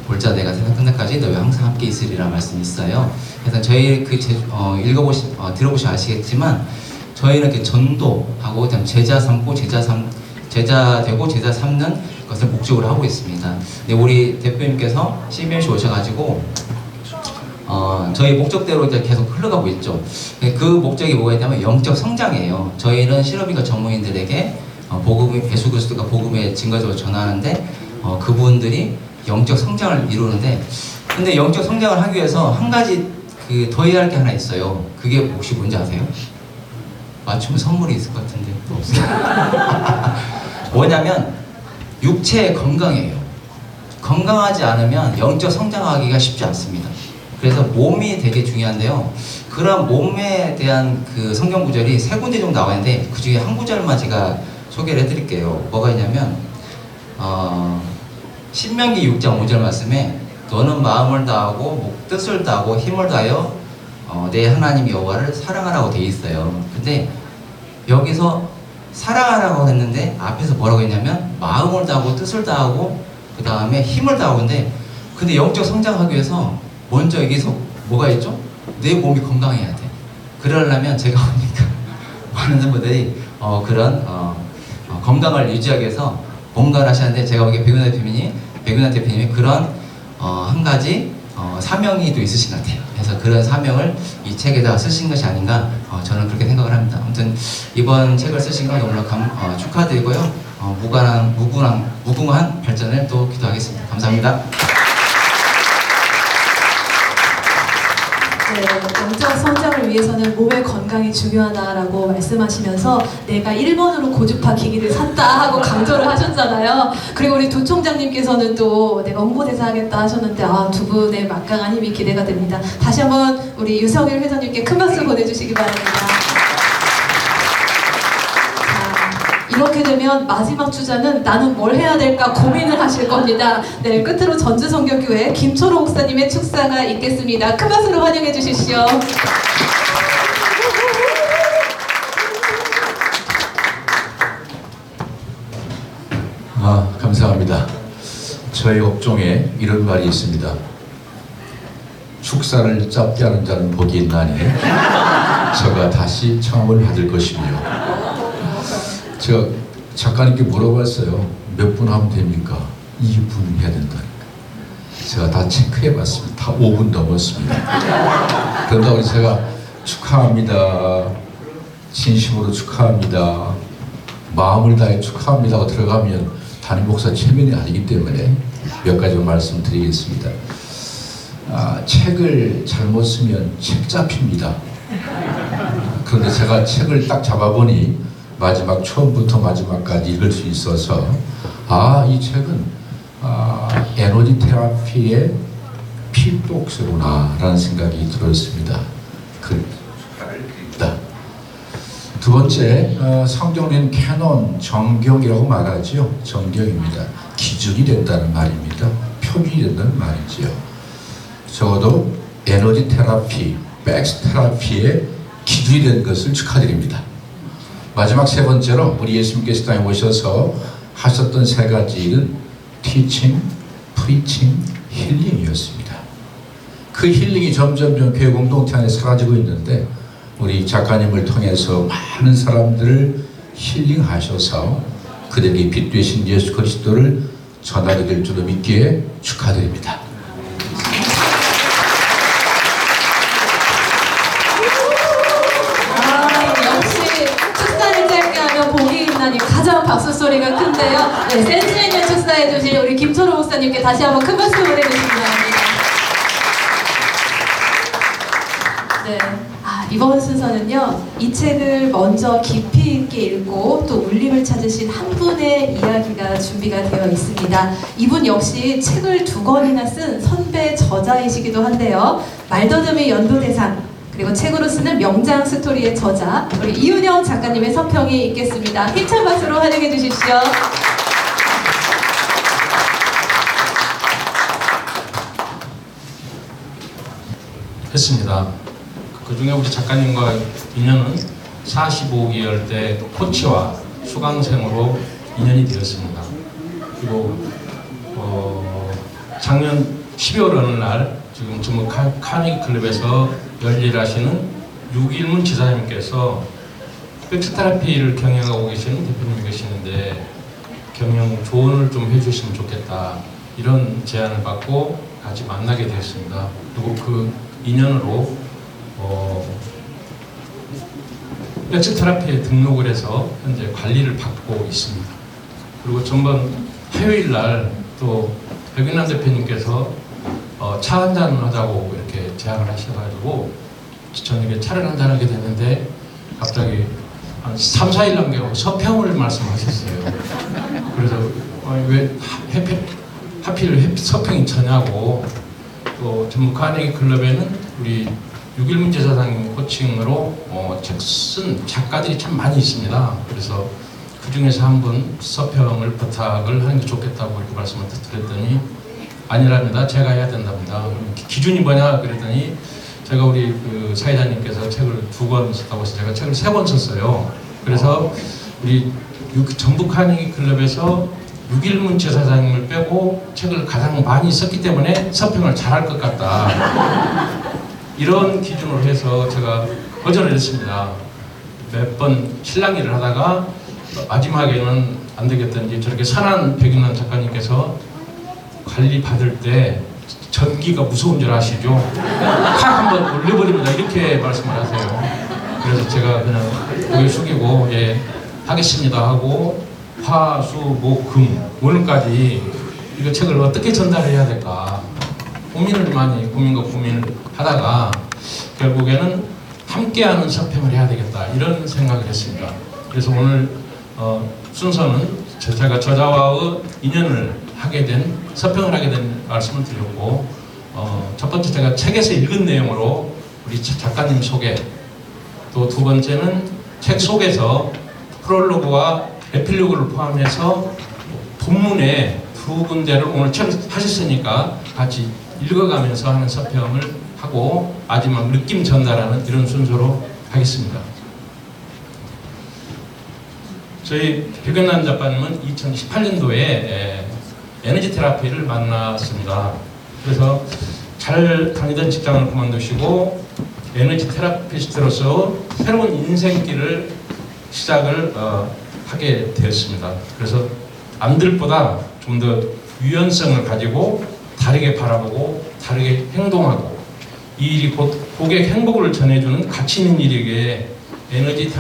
볼자 내가 세상 끝날까지 너희와 항상 함께 있으리라 말씀이 있어요. 그래서 저희 들어보시면 아시겠지만 저희는 이렇게 전도하고 제자 삼고 제자 되고 제자 삼는 것을 목적으로 하고 있습니다. 근데 우리 대표님께서 CBMC 오셔가지고 저희 목적대로 이제 계속 흘러가고 있죠. 그 목적이 뭐가 있냐면 영적 성장이에요. 저희는 실업인과 전문인들에게 예수 그리스도가 복음의 증거적으로 전하는데 그분들이 영적 성장을 이루는데 근데 영적 성장을 하기 위해서 한 가지 더 해야 할 게 하나 있어요. 그게 혹시 뭔지 아세요? 맞추면 선물이 있을 것 같은데 또 없어요. 뭐냐면 육체의 건강이에요. 건강하지 않으면 영적 성장하기가 쉽지 않습니다. 그래서 몸이 되게 중요한데요. 그런 몸에 대한 그 성경 구절이 3군데 정도 나와 있는데 그 중에 한 구절만 제가 소개를 해드릴게요. 뭐가 있냐면 신명기 6장 5절 말씀에 너는 마음을 다하고 뜻을 다하고 힘을 다하여 내 하나님 여호와를 사랑하라고 돼 있어요. 근데 여기서 사랑하라고 했는데 앞에서 뭐라고 했냐면 마음을 다하고 뜻을 다하고 그 다음에 힘을 다하고인데 근데 영적 성장하기 위해서 먼저 여기서 뭐가 있죠? 내 몸이 건강해야 돼. 그러려면 제가 보니까 많은 분들이 그런 건강을 유지하기 위해서 뭔가를 하시는데 제가 보기에 백윤아 대표님이 그런 한 가지 사명이 또 있으신 것 같아요. 그래서 그런 사명을 이 책에다 쓰신 것이 아닌가 저는 그렇게 생각을 합니다. 아무튼 이번 책을 쓰신 거 너무나 축하드리고요. 무궁한 발전을 또 기도하겠습니다. 감사합니다. 네, 영적 성장을 위해서는 몸의 건강이 중요하다라고 말씀하시면서 내가 1번으로 고주파 기기를 샀다 하고 강조를 하셨잖아요. 그리고 우리 조 총장님께서는 또 내가 홍보대사 하겠다 하셨는데 두 분의 막강한 힘이 기대가 됩니다. 다시 한번 우리 유성일 회장님께 큰 박수 보내주시기 바랍니다. 이렇게 되면 마지막 주자는 나는 뭘 해야 될까 고민을 하실 겁니다. 네, 끝으로 전주성결교회 김초롱 목사님의 축사가 있겠습니다. 큰 박수로 환영해 주십시오. 감사합니다. 저희 업종에 이런 말이 있습니다. 축사를 짧게 하는 자는 복이 있나니 저가 다시 청함을 받을 것이며 제가 작가님께 물어봤어요. 몇 분 하면 됩니까? 2분 해야 된다니까. 제가 다 체크해봤습니다. 다 5분 넘었습니다. 그런다고 제가 축하합니다. 진심으로 축하합니다. 마음을 다해 축하합니다 하고 들어가면 담임 목사 체면이 아니기 때문에 몇 가지 말씀드리겠습니다. 책을 잘못 쓰면 책 잡힙니다. 그런데 제가 책을 딱 잡아보니 처음부터 마지막까지 읽을 수 있어서 이 책은 에너지 테라피의 필독서구나 라는 생각이 들었습니다. 두 번째, 성경은 캐논, 정경이라고 말하죠. 정경입니다. 기준이 된다는 말입니다. 표준이 된다는 말이지요. 적어도 에너지 테라피, 백스 테라피의 기준이 된 것을 축하드립니다. 마지막 세 번째로 우리 예수님께서 땅에 오셔서 하셨던 세 가지 일은 티칭, 프리칭, 힐링이었습니다. 그 힐링이 점점 교회 공동체 안에 사라지고 있는데 우리 작가님을 통해서 많은 사람들을 힐링하셔서 그들에게 빛 되신 예수 그리스도를 전하게 될 줄로 믿기에 축하드립니다. 역시 축사를 짧게 하면 복이 있나니 가장 박수 박수 소리가 큰데요. 네, 센스 있는 축사해 주신 우리 김철호 목사님께 다시 한번 큰 박수 보내주시기 바랍니다. 네. 이번 순서는요, 이 책을 먼저 깊이 있게 읽고 또 울림을 찾으신 한 분의 이야기가 준비가 되어 있습니다. 이분 역시 책을 2권이나 쓴 선배 저자이시기도 한데요. 말더듬이 연도대상, 그리고 책으로 쓰는 명장 스토리의 저자, 우리 이윤영 작가님의 서평이 있겠습니다. 힘찬 박수로 환영해 주십시오. 했습니다. 그 중에 우리 작가님과 인연은 45개월 때 코치와 수강생으로 인연이 되었습니다. 그리고 작년 12월 어느 날 지금 전북 카네기 클럽에서 열일하시는 유길문 지사님께서 백스테라피를 경영하고 계시는 대표님이 계시는데 경영 조언을 좀 해주시면 좋겠다, 이런 제안을 받고 같이 만나게 되었습니다. 그리고 그 인연으로 백스테라피에 등록을 해서 현재 관리를 받고 있습니다. 그리고 전번 화요일 날 또 백윤남 대표님께서 차 한잔 하자고 이렇게 제안을 하셔가지고 저녁에 차를 한잔 하게 됐는데 갑자기 한 3, 4일 남겨고 서평을 말씀하셨어요. 그래서 왜 하필 서평이 저냐고. 또 전북 카네기 클럽에는 우리 유길문 제사장님 코칭으로 책 쓴 작가들이 참 많이 있습니다. 그래서 그 중에서 한 분 서평을 부탁을 하는 게 좋겠다고 이렇게 말씀을 드렸더니 아니랍니다. 제가 해야 된답니다. 기준이 뭐냐 그랬더니 제가 우리 그 사회자님께서 책을 2권 썼다고 해서 제가 책을 3권 썼어요. 그래서 우리 전북 카네기 클럽에서 유길문 제사장님을 빼고 책을 가장 많이 썼기 때문에 서평을 잘할 것 같다. 이런 기준으로 해서 제가 거절을 했습니다. 몇 번 실랑이를 하다가 마지막에는 안 되겠던지 저렇게 선한 백윤남 작가님께서 관리 받을 때 전기가 무서운 줄 아시죠? 확 한번 올려버립니다. 이렇게 말씀을 하세요. 그래서 제가 그냥 고개 숙이고 예 하겠습니다 하고 화, 수, 목, 금 오늘까지 이거 책을 어떻게 전달해야 될까 고민을 많이 고민을 하다가 결국에는 함께하는 서평을 해야 되겠다 이런 생각을 했습니다. 그래서 오늘 순서는 제가 저자와의 인연을 하게 된 서평을 하게 된 말씀을 드렸고 첫 번째 제가 책에서 읽은 내용으로 우리 작가님 소개, 또 두 번째는 책 속에서 프롤로그와 에필로그를 포함해서 본문에 2군데를 오늘 책 하셨으니까 같이 읽어가면서 하는 서평을 하고 마지막 느낌 전달하는 이런 순서로 하겠습니다. 저희 백윤남 작가님은 2018년도에 에너지 테라피를 만났습니다. 그래서 잘 다니던 직장을 그만두시고 에너지 테라피스트로서 새로운 인생길을 시작을 하게 되었습니다. 그래서 남들보다 좀 더 유연성을 가지고 다르게 바라보고 다르게 행동하고 이 일이 곧 고객 행복을 전해주는 가치 있는 일에게 에너지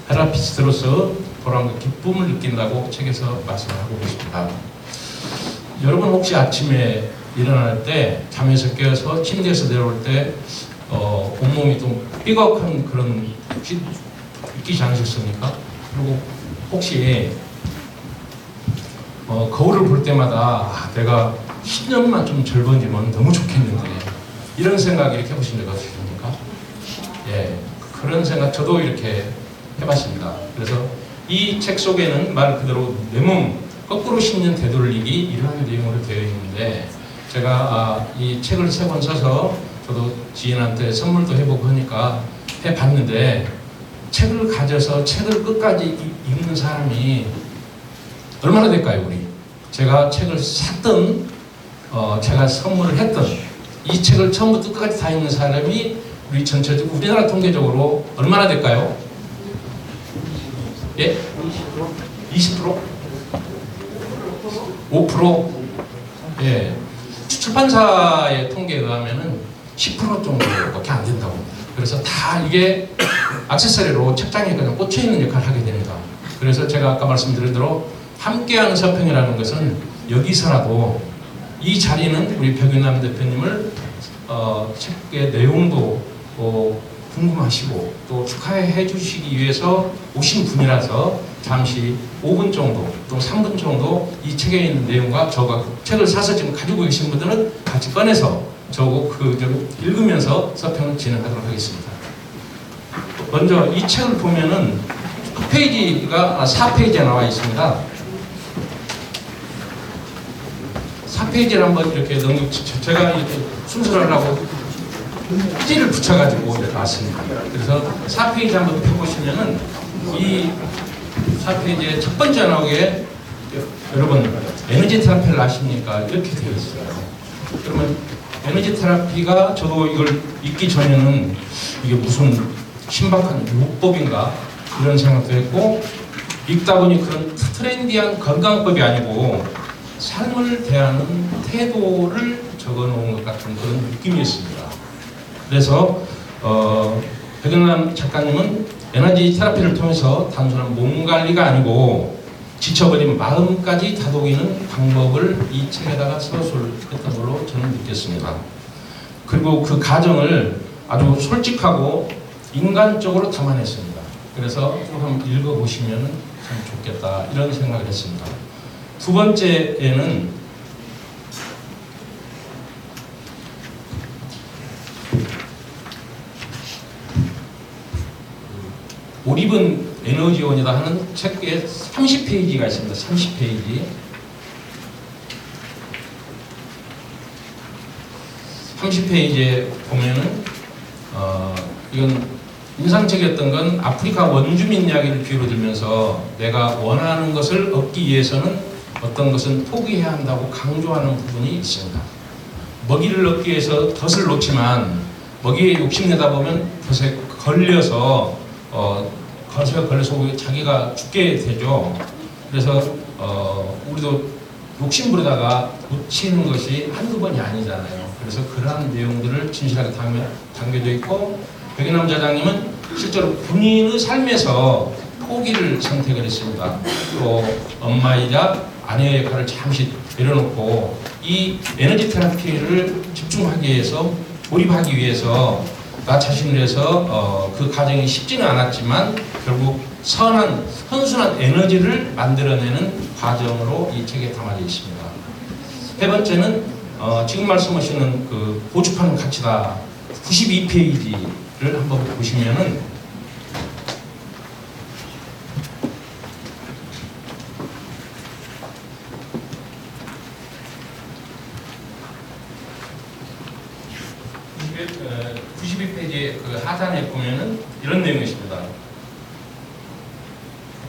테라피스트로서 보람과 기쁨을 느낀다고 책에서 말씀하고 계십니다. 여러분 혹시 아침에 일어날 때 잠에서 깨어서 침대에서 내려올 때 온몸이 좀 삐걱한 그런 느끼지 않으셨습니까? 그리고 혹시 거울을 볼 때마다 내가 10년만 좀 젊어지면 너무 좋겠는데 이런 생각 이렇게 해보신 적 없으십니까? 예, 그런 생각 저도 이렇게 해봤습니다. 그래서 이 책 속에는 말 그대로 내 몸 거꾸로 10년 되돌리기 이런 내용으로 되어 있는데 제가 이 책을 3권 써서 저도 지인한테 선물도 해보고 하니까 해봤는데 책을 가져서 책을 끝까지 읽는 사람이 얼마나 될까요, 우리? 제가 책을 샀던, 제가 선물을 했던 이 책을 처음부터 끝까지 다 읽는 사람이 우리 전체적으로 우리나라 통계적으로 얼마나 될까요? 예? 20%? 5%? 예. 출판사의 통계에 의하면은 10% 정도밖에 안 된다고 합니다. 그래서 다 이게 액세서리로 책장에 그냥 꽂혀 있는 역할을 하게 됩니다. 그래서 제가 아까 말씀드린 대로 함께하는 서평이라는 것은 여기서라도 이 자리는 우리 백윤남 대표님을 책의 내용도 궁금하시고 또 축하해 주시기 위해서 오신 분이라서 잠시 5분 정도 또 3분 정도 이 책에 있는 내용과 저가 책을 사서 지금 가지고 계신 분들은 같이 꺼내서 저거 좀 읽으면서 서평을 진행하도록 하겠습니다. 먼저 이 책을 보면은 페이지가 4페이지에 나와 있습니다. 4페이지를 한번 이렇게 제가 이렇게 순서를 하려고 띠를 붙여가지고 이렇게 놨습니다. 그래서 4페이지 한번 펴보시면은 이 4페이지의 첫 번째 나오게 여러분 에너지 테라피를 아십니까? 이렇게 되어 있어요. 그러면 에너지 테라피가 저도 이걸 읽기 전에는 이게 무슨 신박한 요법인가 이런 생각도 했고 읽다 보니 그런 트렌디한 건강법이 아니고 삶을 대하는 태도를 적어놓은 것 같은 그런 느낌이었습니다. 그래서 백윤남 작가님은 에너지 테라피를 통해서 단순한 몸 관리가 아니고 지쳐버린 마음까지 다독이는 방법을 이 책에다가 서술했던 걸로 저는 느꼈습니다. 그리고 그 가정을 아주 솔직하고 인간적으로 담아냈습니다. 그래서 좀 한번 읽어보시면 참 좋겠다 이런 생각을 했습니다. 두 번째에는 옷 입은 에너지원이다 하는 책에 30페이지가 있습니다. 30페이지. 30페이지에 보면은 이건 인상적이었던 건 아프리카 원주민 이야기를 비유로 들면서 내가 원하는 것을 얻기 위해서는 어떤 것은 포기해야 한다고 강조하는 부분이 있습니다. 먹이를 얻기 위해서 덫을 놓지만 먹이에 욕심내다 보면 덫에 걸려서 덫에 걸려서 자기가 죽게 되죠. 그래서 우리도 욕심부리다가 놓치는 것이 한두 번이 아니잖아요. 그래서 그러한 내용들을 진실하게 담겨져 있고 백윤남 저자님은 실제로 본인의 삶에서 포기를 선택을 했습니다. 또 엄마이자 아내의 역할을 잠시 내려놓고 이 에너지 테라피를 집중하기 위해서 몰입하기 위해서 나 자신을 위해서 그 과정이 쉽지는 않았지만 결국 선순한 에너지를 만들어내는 과정으로 이 책에 담아져 있습니다. 세 번째는 지금 말씀하시는 그 고집하는 가치다 92페이지를 한번 보시면은 그 하단에 보면은 이런 내용이 있습니다.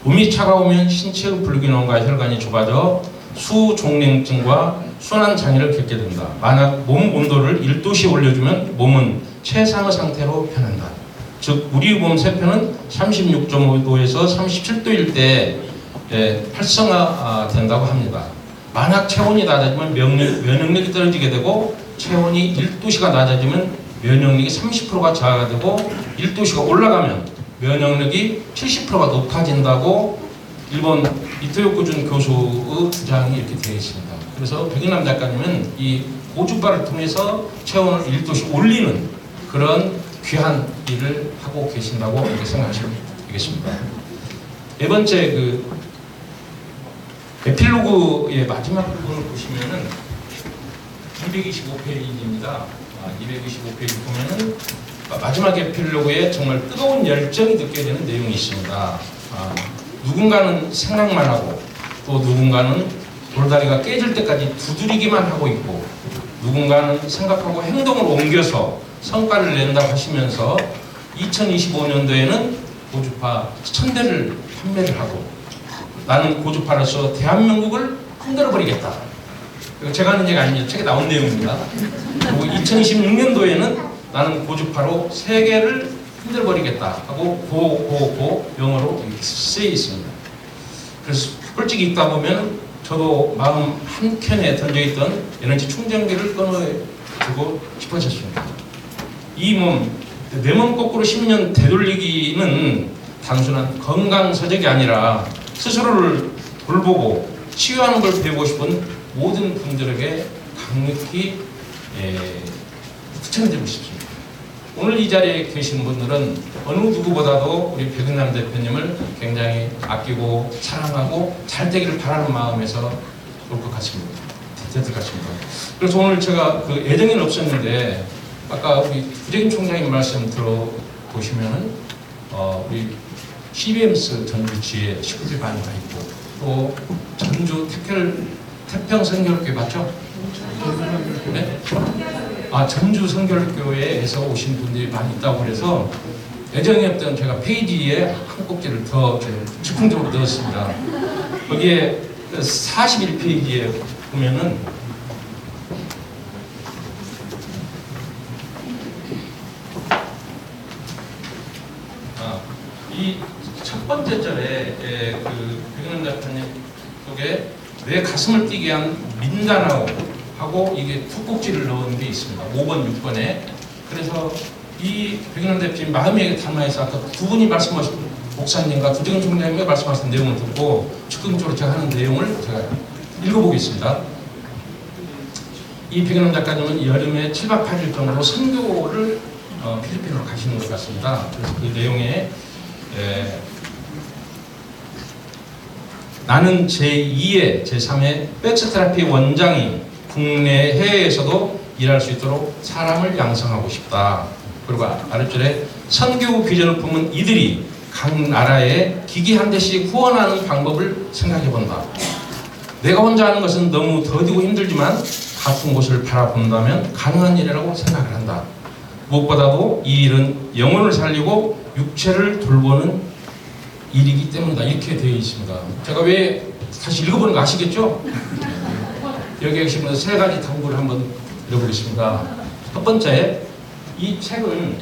몸이 차가우면 신체의 불균형과 혈관이 좁아져 수종냉증과 순환장애를 겪게 된다. 만약 몸 온도를 1도씩 올려주면 몸은 최상의 상태로 변한다. 즉 우리 몸 세포는 36.5도에서 37도일 때 활성화된다고 합니다. 만약 체온이 낮아지면 면역력이 떨어지게 되고 체온이 1도씨가 낮아지면 면역력이 30%가 저하가 되고 1도씨가 올라가면 면역력이 70%가 높아진다고 일본 이토요코준 교수의 주장이 이렇게 되어 있습니다. 그래서 백윤남 작가님은 이 고주파를 통해서 체온을 1도씩 올리는 그런 귀한 일을 하고 계신다고 이렇게 생각하시면 되겠습니다. 네 번째 그 에필로그의 마지막 부분을 보시면은 225페이지입니다. 225페이지 보면은 마지막 에필로그에 정말 뜨거운 열정이 느껴지는 내용이 있습니다. 누군가는 생각만 하고 또 누군가는 돌다리가 깨질 때까지 두드리기만 하고 있고 누군가는 생각하고 행동을 옮겨서 성과를 낸다고 하시면서 2025년도에는 고주파 1000대를 판매를 하고 나는 고주파로서 대한민국을 흔들어버리겠다. 제가 하는 얘기가 아닙니다. 책에 나온 내용입니다. 그리고 2026년도에는 나는 고주파로 세계를 흔들어버리겠다 하고 고 영어로 이렇게 쓰여 있습니다. 그래서 솔직히 읽다 보면 저도 마음 한켠에 던져있던 에너지 충전기를 끊어주고 싶어졌습니다. 이 몸, 내 몸 거꾸로 10년 되돌리기는 단순한 건강서적이 아니라 스스로를 돌보고 치유하는 걸 배우고 싶은 모든 분들에게 강력히 추천드리고 싶습니다. 오늘 이 자리에 계신 분들은 어느 누구보다도 우리 백은남 대표님을 굉장히 아끼고 사랑하고 잘 되기를 바라는 마음에서 올 것 같습니다. 됐을 것 같습니다. 그래서 오늘 제가 그 애정은 없었는데 아까 우리 부재경 총장님 말씀 들어보시면은 우리 CBMS 전주지에 식구들이 많이 가 있고 또 전주 태평성결교회 맞죠? 네? 전주 성결교회에서 오신 분들이 많이 있다고 그래서 애정이 없던 제가 페이지에 한 꼭지를 더 즉흥적으로 넣었습니다. 거기에 41페이지에 보면은 이 첫 번째 절에 그 백은남 대표님 속에 내 가슴을 뛰게 한 민다나오 이게 두 꼭지를 넣은 게 있습니다. 5번, 6번에. 그래서 이 백은남 대표님 마음에 담아서 아까 두 분이 말씀하신 목사님과 부재경 총장님이 말씀하신 내용을 듣고 즉흥적으로 제가 하는 내용을 제가 읽어보겠습니다. 이 백은남 작가님은 여름에 7박 8일 정도 선교를 필리핀으로 가시는 것 같습니다. 그래서 그 내용에 나는 제2의 제3의 백스테라피 원장이 국내 해외에서도 일할 수 있도록 사람을 양성하고 싶다. 그리고 아랫줄에 선교 비전을 품은 이들이 각 나라에 기기 한 대씩 후원하는 방법을 생각해 본다. 내가 혼자 하는 것은 너무 더디고 힘들지만 같은 곳을 바라본다면 가능한 일이라고 생각을 한다. 무엇보다도 이 일은 영혼을 살리고 육체를 돌보는 일이기 때문이다. 이렇게 되어 있습니다. 제가 왜 다시 읽어보는 거 아시겠죠? 여기 계신 분들 세 가지 당부를 한번 드려보겠습니다. 첫 번째, 이 책은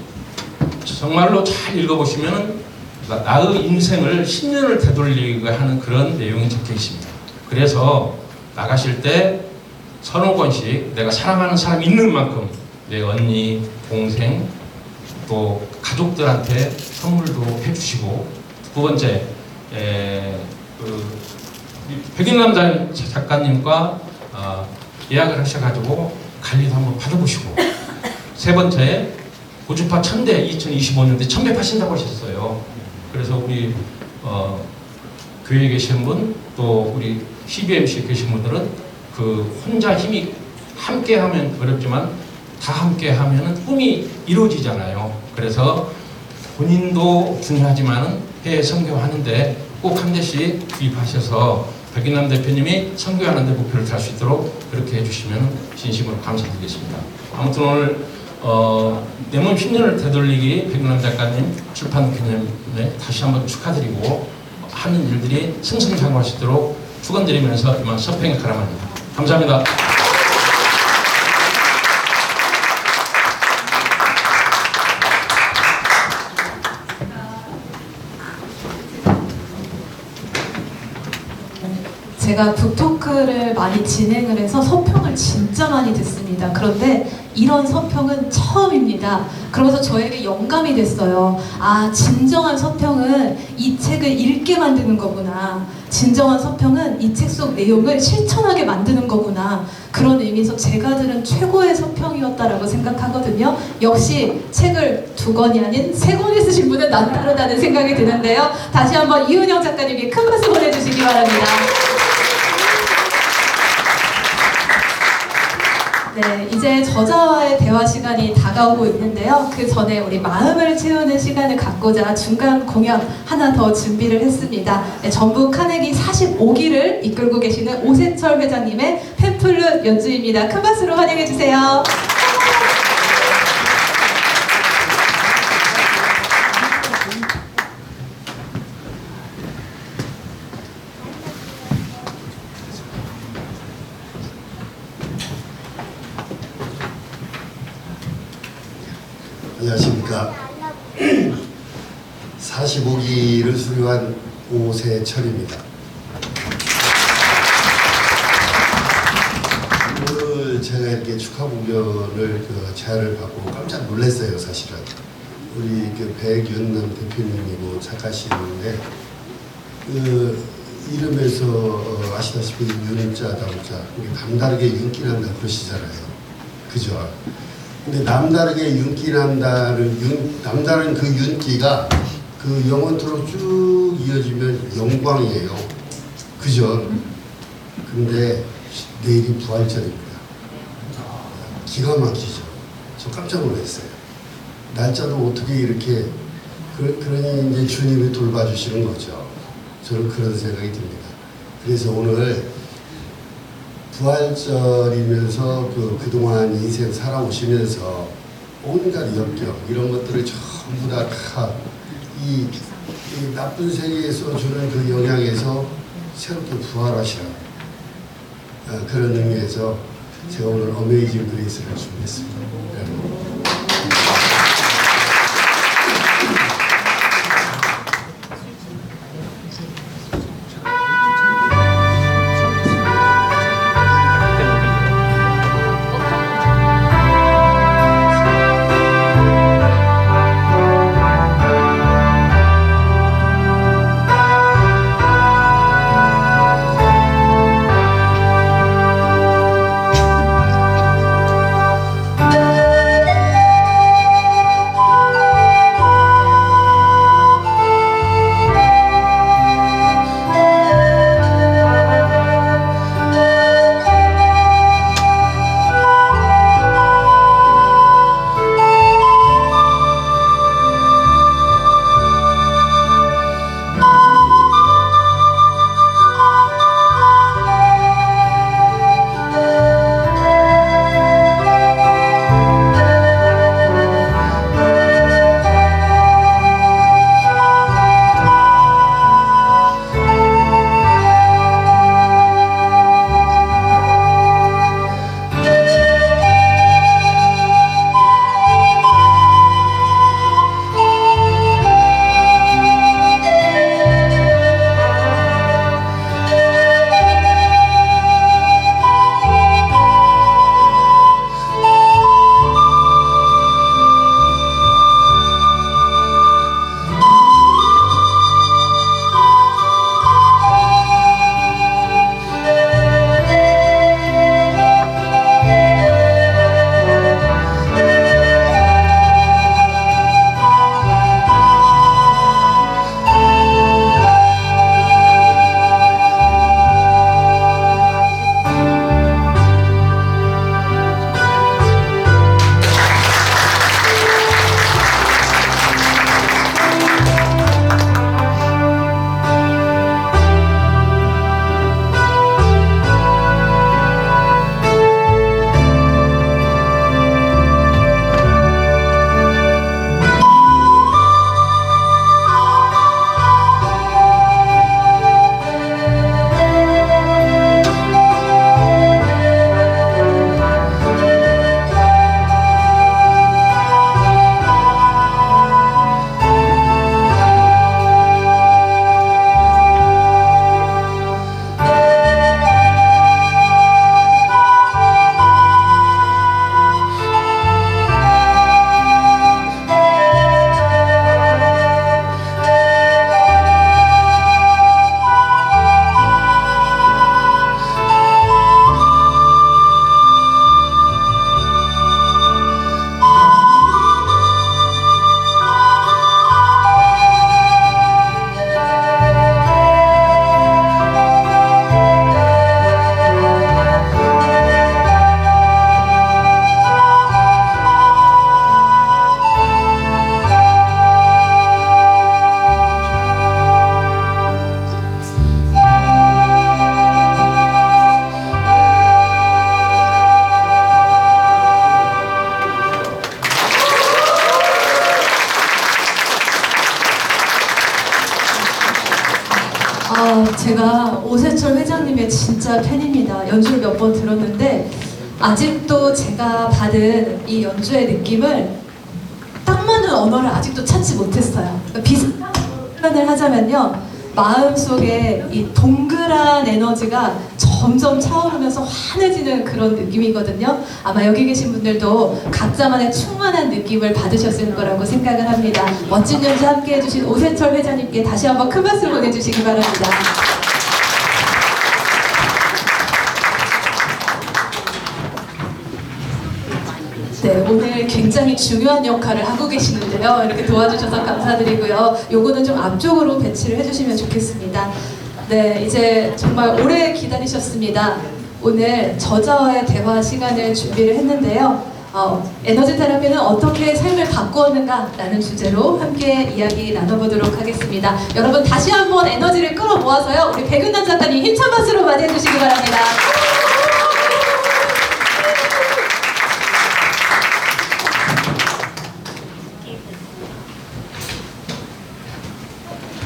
정말로 잘 읽어보시면 나의 인생을 10년을 되돌리게 하는 그런 내용이 적혀 있습니다. 그래서 나가실 때 서너 번씩 내가 사랑하는 사람이 있는 만큼 내 언니, 동생, 또 가족들한테 선물도 해주시고, 두 번째, 백인남 작가님과 예약을 하셔가지고 관리도 한번 받아보시고, 세 번째, 고주파 1000대 2025년대 1000배 파신다고 하셨어요. 그래서 우리 교회에 계신 분, 또 우리 CBMC에 계신 분들은 그 혼자 힘이 함께 하면 어렵지만 다 함께 하면은 꿈이 이루어지잖아요. 그래서 본인도 중요하지만은 해외 선교하는데 꼭 한 대씩 구입하셔서 백인남 대표님이 선교하는 데 목표를 달 수 있도록 그렇게 해주시면 진심으로 감사드리겠습니다. 아무튼 오늘 내 몸 10년을 되돌리기 백인남 작가님 출판 기념에 다시 한번 축하드리고 하는 일들이 승승장구할 수 있도록 축원드리면서 이만 서평에 가람합니다. 감사합니다. 제가 북토크를 많이 진행을 해서 서평을 진짜 많이 듣습니다. 그런데 이런 서평은 처음입니다. 그러면서 저에게 영감이 됐어요. 아, 진정한 서평은 이 책을 읽게 만드는 거구나. 진정한 서평은 이 책 속 내용을 실천하게 만드는 거구나. 그런 의미에서 제가 들은 최고의 서평이었다라고 생각하거든요. 역시 책을 2권이 아닌 3권을 쓰신 분은 난 다르다는 생각이 드는데요. 다시 한번 이은영 작가님께 큰 박수 보내주시기 바랍니다. 네, 이제 저자와의 대화 시간이 다가오고 있는데요. 그 전에 우리 마음을 채우는 시간을 갖고자 중간 공연 하나 더 준비를 했습니다. 네, 전북 카네기 45기를 이끌고 계시는 오세철 회장님의 팸플룻 연주입니다. 큰 박수로 환영해 주세요. 안녕하십니까. 45기를 수료한 오세철입니다. 오늘 제가 이렇게 축하 공연을 제안을 받고 깜짝 놀랐어요. 사실은 우리 백윤남 대표님이고 작가시는데 이름에서 아시다시피 윤자, 담자, 남다르게 윤기난다 그러시잖아요. 그죠? 근데 남다르게 윤기난다는 남다른 그 윤기가 그 영원토록 쭉 이어지면 영광이에요. 그죠? 근데 내일이 부활절입니다. 기가 막히죠. 저 깜짝 놀랐어요. 날짜도 어떻게 이렇게 그러니 이제 주님이 돌봐주시는 거죠. 저는 그런 생각이 듭니다. 그래서 오늘 부활절이면서 그동안 인생 살아오시면서 온갖 역경 이런 것들을 전부 다 이 나쁜 세계에서 주는 그 영향에서 새롭게 부활하시라 그런 의미에서 제가 오늘 어메이징 그레이스를 준비했습니다. 제가 오세철 회장님의 진짜 팬입니다. 연주를 몇 번 들었는데 아직도 제가 받은 이 연주의 느낌을 딱 맞는 언어를 아직도 찾지 못했어요. 그러니까 비슷한 표현을 하자면요, 마음속에 이 동그란 에너지가 점점 차오르면서 환해지는 그런 느낌이거든요. 아마 여기 계신 분들도 각자만의 충만한 느낌을 받으셨을 거라고 생각을 합니다. 멋진 연주 함께 해주신 오세철 회장님께 다시 한번 큰 박수 보내주시기 바랍니다. 네, 오늘 굉장히 중요한 역할을 하고 계시는데요. 이렇게 도와주셔서 감사드리고요. 요거는 좀 앞쪽으로 배치를 해주시면 좋겠습니다. 네, 이제 정말 오래 기다리셨습니다. 오늘 저자와의 대화 시간을 준비를 했는데요. 에너지 테라피는 어떻게 삶을 바꾸었는가 라는 주제로 함께 이야기 나눠보도록 하겠습니다. 여러분 다시 한번 에너지를 끌어모아서요. 우리 백윤남 작가님 힘찬 박수로 맞이해 주시기 바랍니다.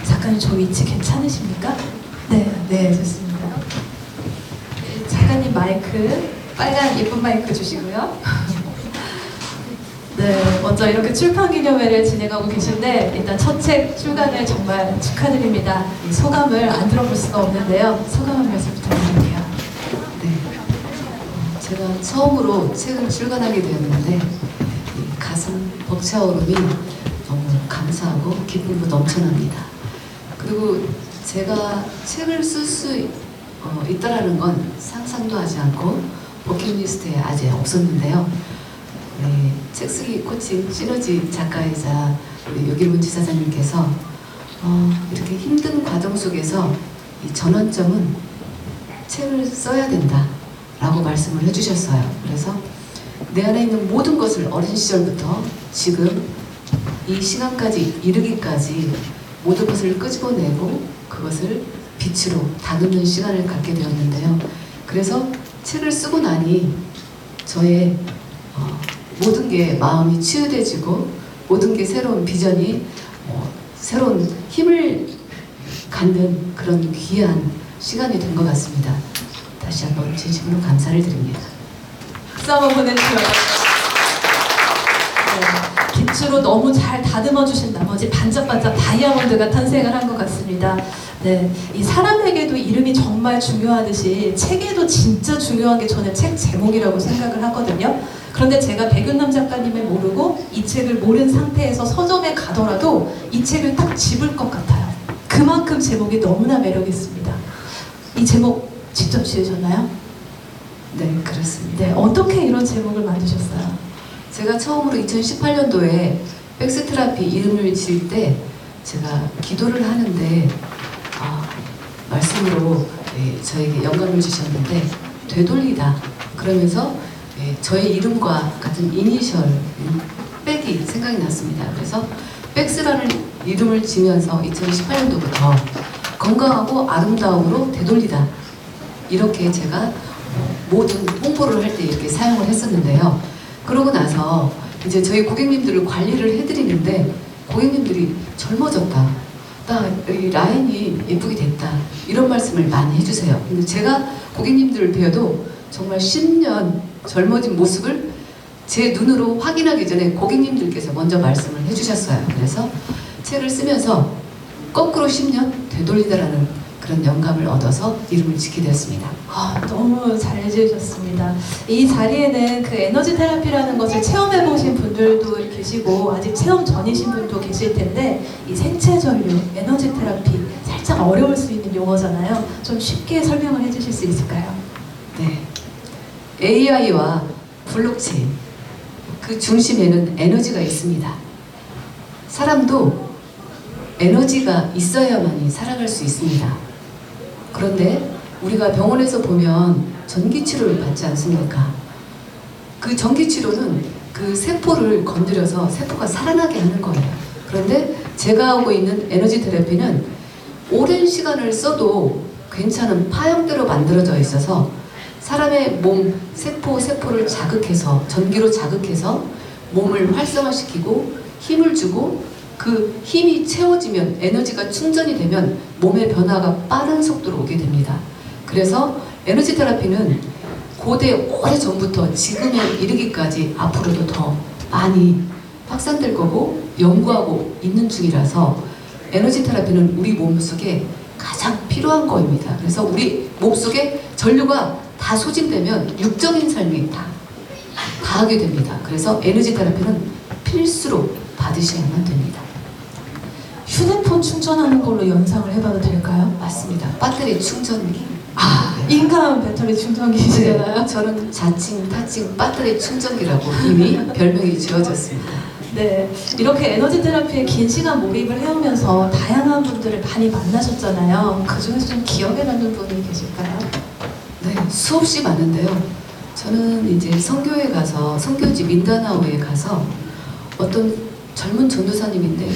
작가님 저 위치 괜찮으십니까? 네, 좋습니다. 작가님 마이크, 빨간 예쁜 마이크 주시고요. 네, 먼저 이렇게 출판 기념회를 진행하고 계신데 일단 첫 책 출간을 정말 축하드립니다. 이 소감을 안 들어볼 수가 없는데요. 소감 한 말씀 부탁드릴게요. 네, 제가 처음으로 책을 출간하게 되었는데 이 가슴 벅차오름이 너무 감사하고 기쁨도 넘쳐납니다. 그리고 제가 책을 쓸 수 있다라는 건 상상도 하지 않고 버킷리스트에 아직 없었는데요. 네, 책 쓰기 코칭 시너지 작가이자 우리 여길문 지사장님께서 이렇게 힘든 과정 속에서 이 전환점은 책을 써야 된다라고 말씀을 해주셨어요. 그래서 내 안에 있는 모든 것을 어린 시절부터 지금 이 시간까지 이르기까지 모든 것을 끄집어내고 그것을 빛으로 다듬는 시간을 갖게 되었는데요. 그래서 책을 쓰고 나니 저의 모든 게 마음이 치유돼지고 모든 게 새로운 비전이 새로운 힘을 갖는 그런 귀한 시간이 된 것 같습니다. 다시 한번 진심으로 감사를 드립니다. 박수 한번 보내주시면 네, 빛으로 너무 잘 다듬어 주신 나머지 반짝반짝 다이아몬드가 탄생을 한 것 같습니다. 네, 이 사람에게도 이름이 정말 중요하듯이 책에도 진짜 중요한 게 저는 책 제목이라고 생각을 하거든요. 그런데 제가 백윤남 작가님을 모르고 이 책을 모른 상태에서 서점에 가더라도 이 책을 딱 집을 것 같아요. 그만큼 제목이 너무나 매력 있습니다. 이 제목 직접 지으셨나요? 네, 그렇습니다. 네, 어떻게 이런 제목을 만드셨어요? 제가 처음으로 2018년도에 백스트라피 이름을 지을 때 제가 기도를 하는데 말씀으로 저에게 영감을 주셨는데 되돌리다 그러면서 저의 이름과 같은 이니셜 백이 생각이 났습니다. 그래서 백스라는 이름을 지면서 2018년도부터 건강하고 아름다움으로 되돌리다 이렇게 제가 모든 홍보를 할 때 이렇게 사용을 했었는데요. 그러고 나서 이제 저희 고객님들을 관리를 해드리는데 고객님들이 젊어졌다. 이 라인이 예쁘게 됐다. 이런 말씀을 많이 해주세요. 근데 제가 고객님들을 뵈어도 정말 10년 젊어진 모습을 제 눈으로 확인하기 전에 고객님들께서 먼저 말씀을 해주셨어요. 그래서 책을 쓰면서 거꾸로 10년 되돌리다라는 그런 영감을 얻어서 이름을 짓게 되었습니다. 너무 잘 지으셨습니다. 이 자리에는 그 에너지 테라피라는 것을 체험해보신 분들도 계시고 아직 체험 전이신 분도 계실 텐데 이 생체 전류, 에너지 테라피 살짝 어려울 수 있는 용어잖아요. 좀 쉽게 설명을 해주실 수 있을까요? 네, AI와 블록체인 그 중심에는 에너지가 있습니다. 사람도 에너지가 있어야만이 살아갈 수 있습니다. 그런데 우리가 병원에서 보면 전기치료를 받지 않습니까? 그 전기치료는 그 세포를 건드려서 세포가 살아나게 하는 거예요. 그런데 제가 하고 있는 에너지 테라피는 오랜 시간을 써도 괜찮은 파형대로 만들어져 있어서 사람의 몸 세포를 자극해서 전기로 자극해서 몸을 활성화시키고 힘을 주고 그 힘이 채워지면 에너지가 충전이 되면 몸의 변화가 빠른 속도로 오게 됩니다. 그래서 에너지 테라피는 고대 오래전부터 지금에 이르기까지 앞으로도 더 많이 확산될 거고 연구하고 있는 중이라서 에너지 테라피는 우리 몸속에 가장 필요한 거입니다. 그래서 우리 몸속에 전류가 다 소진되면 육적인 삶이 다 하게 됩니다. 그래서 에너지 테라피는 필수로 받으셔야만 됩니다. 휴대폰 충전하는 걸로 연상을 해봐도 될까요? 맞습니다. 배터리 충전기. 아, 인간 배터리 충전기시잖아요. 저는 자칭, 타칭, 배터리 충전기라고 이미 별명이 지어졌습니다. 네, 이렇게 에너지 테라피에 긴 시간 몰입을 해오면서 다양한 분들을 많이 만나셨잖아요. 그 중에서 좀 기억에 남는 분이 계실까요? 네, 수없이 많은데요. 저는 이제 선교에 가서, 선교지 민다나오에 가서 어떤 젊은 전도사님인데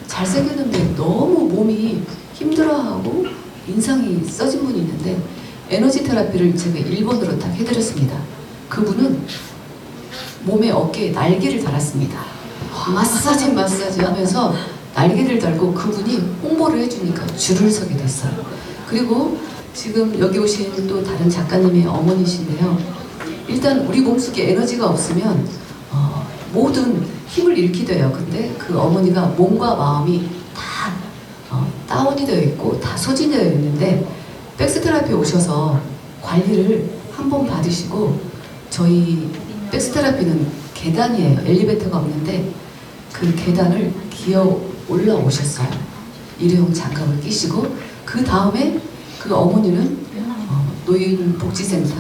잘생겼는데 너무 몸이 힘들어하고 인상이 써진 분이 있는데 에너지 테라피를 제가 일본어로 딱 해드렸습니다. 그분은 몸에 어깨에 날개를 달았습니다. 마사지 하면서 날개를 달고 그분이 홍보를 해주니까 줄을 서게 됐어요. 그리고 지금 여기 오신 또 다른 작가님의 어머니신데요. 일단 우리 몸속에 에너지가 없으면 모든 힘을 잃게 돼요. 근데 그 어머니가 몸과 마음이 다 다운이 되어 있고 다 소진되어 있는데 백스테라피 오셔서 관리를 한번 받으시고 저희 백스테라피는 계단이에요. 엘리베이터가 없는데 그 계단을 기어 올라오셨어요. 일회용 장갑을 끼시고 그 다음에 그 어머니는 노인복지센터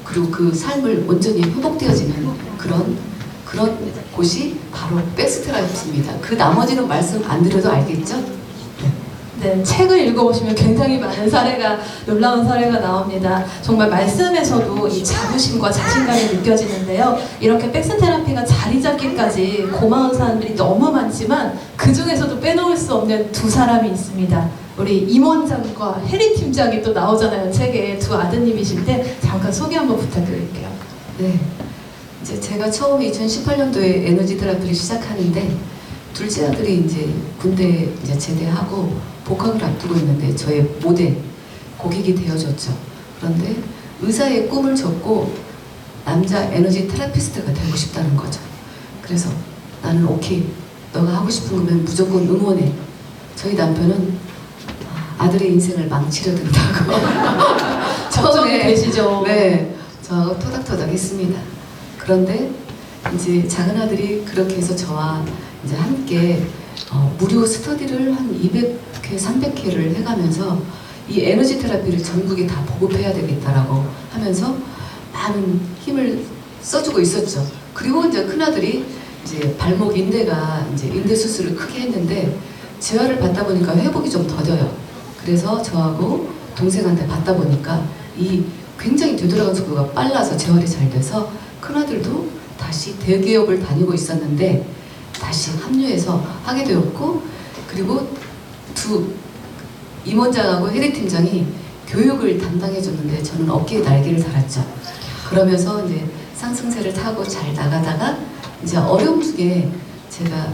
그리고 그 삶을 온전히 회복되어지는 그런 곳이 바로 백스테라피입니다. 그 나머지는 말씀 안 드려도 알겠죠? 네, 책을 읽어보시면 굉장히 많은 사례가, 놀라운 사례가 나옵니다. 정말 말씀에서도 이 자부심과 자신감이 느껴지는데요. 이렇게 백스테라피가 자리 잡기까지 고마운 사람들이 너무 많지만 그 중에서도 빼놓을 수 없는 두 사람이 있습니다. 우리 임원장과 해리 팀장이 또 나오잖아요. 책에 두 아드님이신데 잠깐 소개 한번 부탁드릴게요. 네, 이제 제가 처음 2018년도에 에너지 테라피를 시작하는데 둘째 아들이 이제 군대 이제 제대하고 복학을 앞두고 있는데 저의 모델, 고객이 되어줬죠. 그런데 의사의 꿈을 접고 남자 에너지 테라피스트가 되고 싶다는 거죠. 그래서 나는 오케이, 너가 하고 싶은 거면 무조건 응원해. 저희 남편은 아들의 인생을 망치려 든다고 걱정이 되시죠? 네, 저하고 토닥토닥 했습니다. 그런데 이제 작은 아들이 그렇게 해서 저와 이제 함께 무료 스터디를 한 200회, 300회를 해가면서 이 에너지 테라피를 전국에 다 보급해야 되겠다라고 하면서 많은 힘을 써주고 있었죠. 그리고 이제 큰아들이 이제 발목 인대가 이제 인대 수술을 크게 했는데 재활을 받다 보니까 회복이 좀 더뎌요. 그래서 저하고 동생한테 받다 보니까 이 굉장히 되돌아간 속도가 빨라서 재활이 잘 돼서 큰아들도 다시 대기업을 다니고 있었는데 다시 합류해서 하게 되었고, 그리고 두 임원장하고 해리 팀장이 교육을 담당해 줬는데 저는 어깨에 날개를 달았죠. 그러면서 이제 상승세를 타고 잘 나가다가 이제 어려움 중에 제가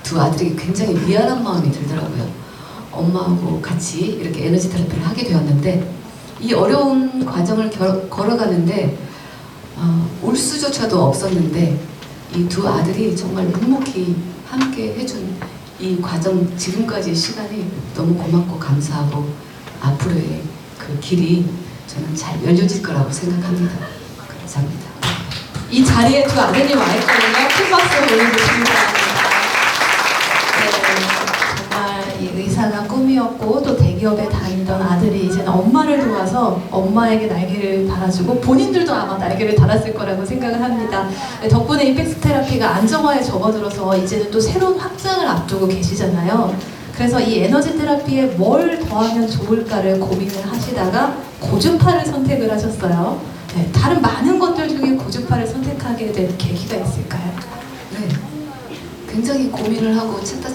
두 아들에게 굉장히 미안한 마음이 들더라고요. 엄마하고 같이 이렇게 에너지 테라피를 하게 되었는데 이 어려운 과정을 걸어가는데 올 수조차도 없었는데 이 두 아들이 정말 묵묵히 함께 해준 이 과정, 지금까지의 시간이 너무 고맙고 감사하고 앞으로의 그 길이 저는 잘 열려질 거라고 생각합니다. 감사합니다. 이 자리에 두 아드님 와 있거든요. 큰 박수 보내주시기 바랍니다. 네, 정말 이 의사가 꿈이었고 또 대기업에 다니던 아들이 이제는 엄마를 도와서 엄마에게 날개를 달아주고 본인들도 아마 날개를 달았을 거라고 생각을 합니다. 네, 덕분에 이 백스테라피가 안정화에 접어들어서 이제는 또 새로운 확장을 앞두고 계시잖아요. 그래서 이 에너지 테라피에 뭘 더하면 좋을까를 고민을 하시다가 고주파를 선택을 하셨어요. 네, 다른 많은 것들 중에 고주파를 선택하게 된 계기가 있을까요? 네, 굉장히 고민을 하고 찾다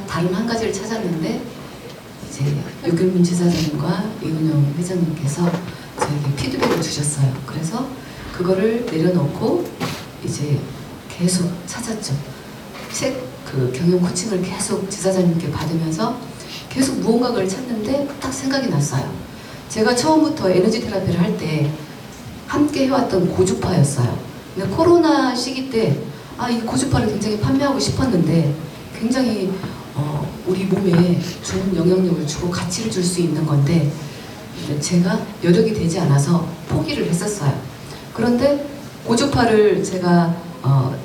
다른 한 가지를 찾았는데 이제 유길문 지사장님과 이은영 회장님께서 저에게 피드백을 주셨어요. 그래서 그거를 내려놓고 이제 계속 찾았죠. 그 경영 코칭을 계속 지사장님께 받으면서 계속 무언가를 찾는데 딱 생각이 났어요. 제가 처음부터 에너지 테라피를 할 때 함께 해왔던 고주파였어요. 근데 코로나 시기 때 이 고주파를 굉장히 판매하고 싶었는데 굉장히 우리 몸에 좋은 영향력을 주고 가치를 줄 수 있는 건데 제가 여력이 되지 않아서 포기를 했었어요. 그런데 고주파를 제가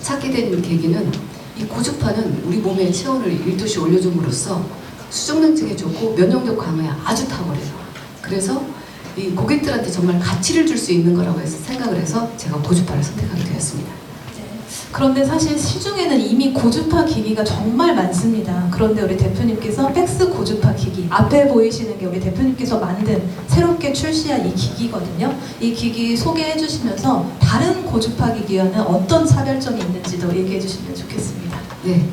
찾게 된 계기는 이 고주파는 우리 몸의 체온을 1도씩 올려줌으로써 수족냉증에 좋고 면역력 강화에 아주 탁월해요. 그래서 이 고객들한테 정말 가치를 줄 수 있는 거라고 해서 생각을 해서 제가 고주파를 선택하게 되었습니다. 그런데 사실 시중에는 이미 고주파 기기가 정말 많습니다. 그런데 우리 대표님께서 팩스 고주파 기기, 앞에 보이시는 게 우리 대표님께서 만든 새롭게 출시한 이 기기거든요. 이 기기 소개해 주시면서 다른 고주파 기기와는 어떤 차별점이 있는지도 얘기해 주시면 좋겠습니다. 네,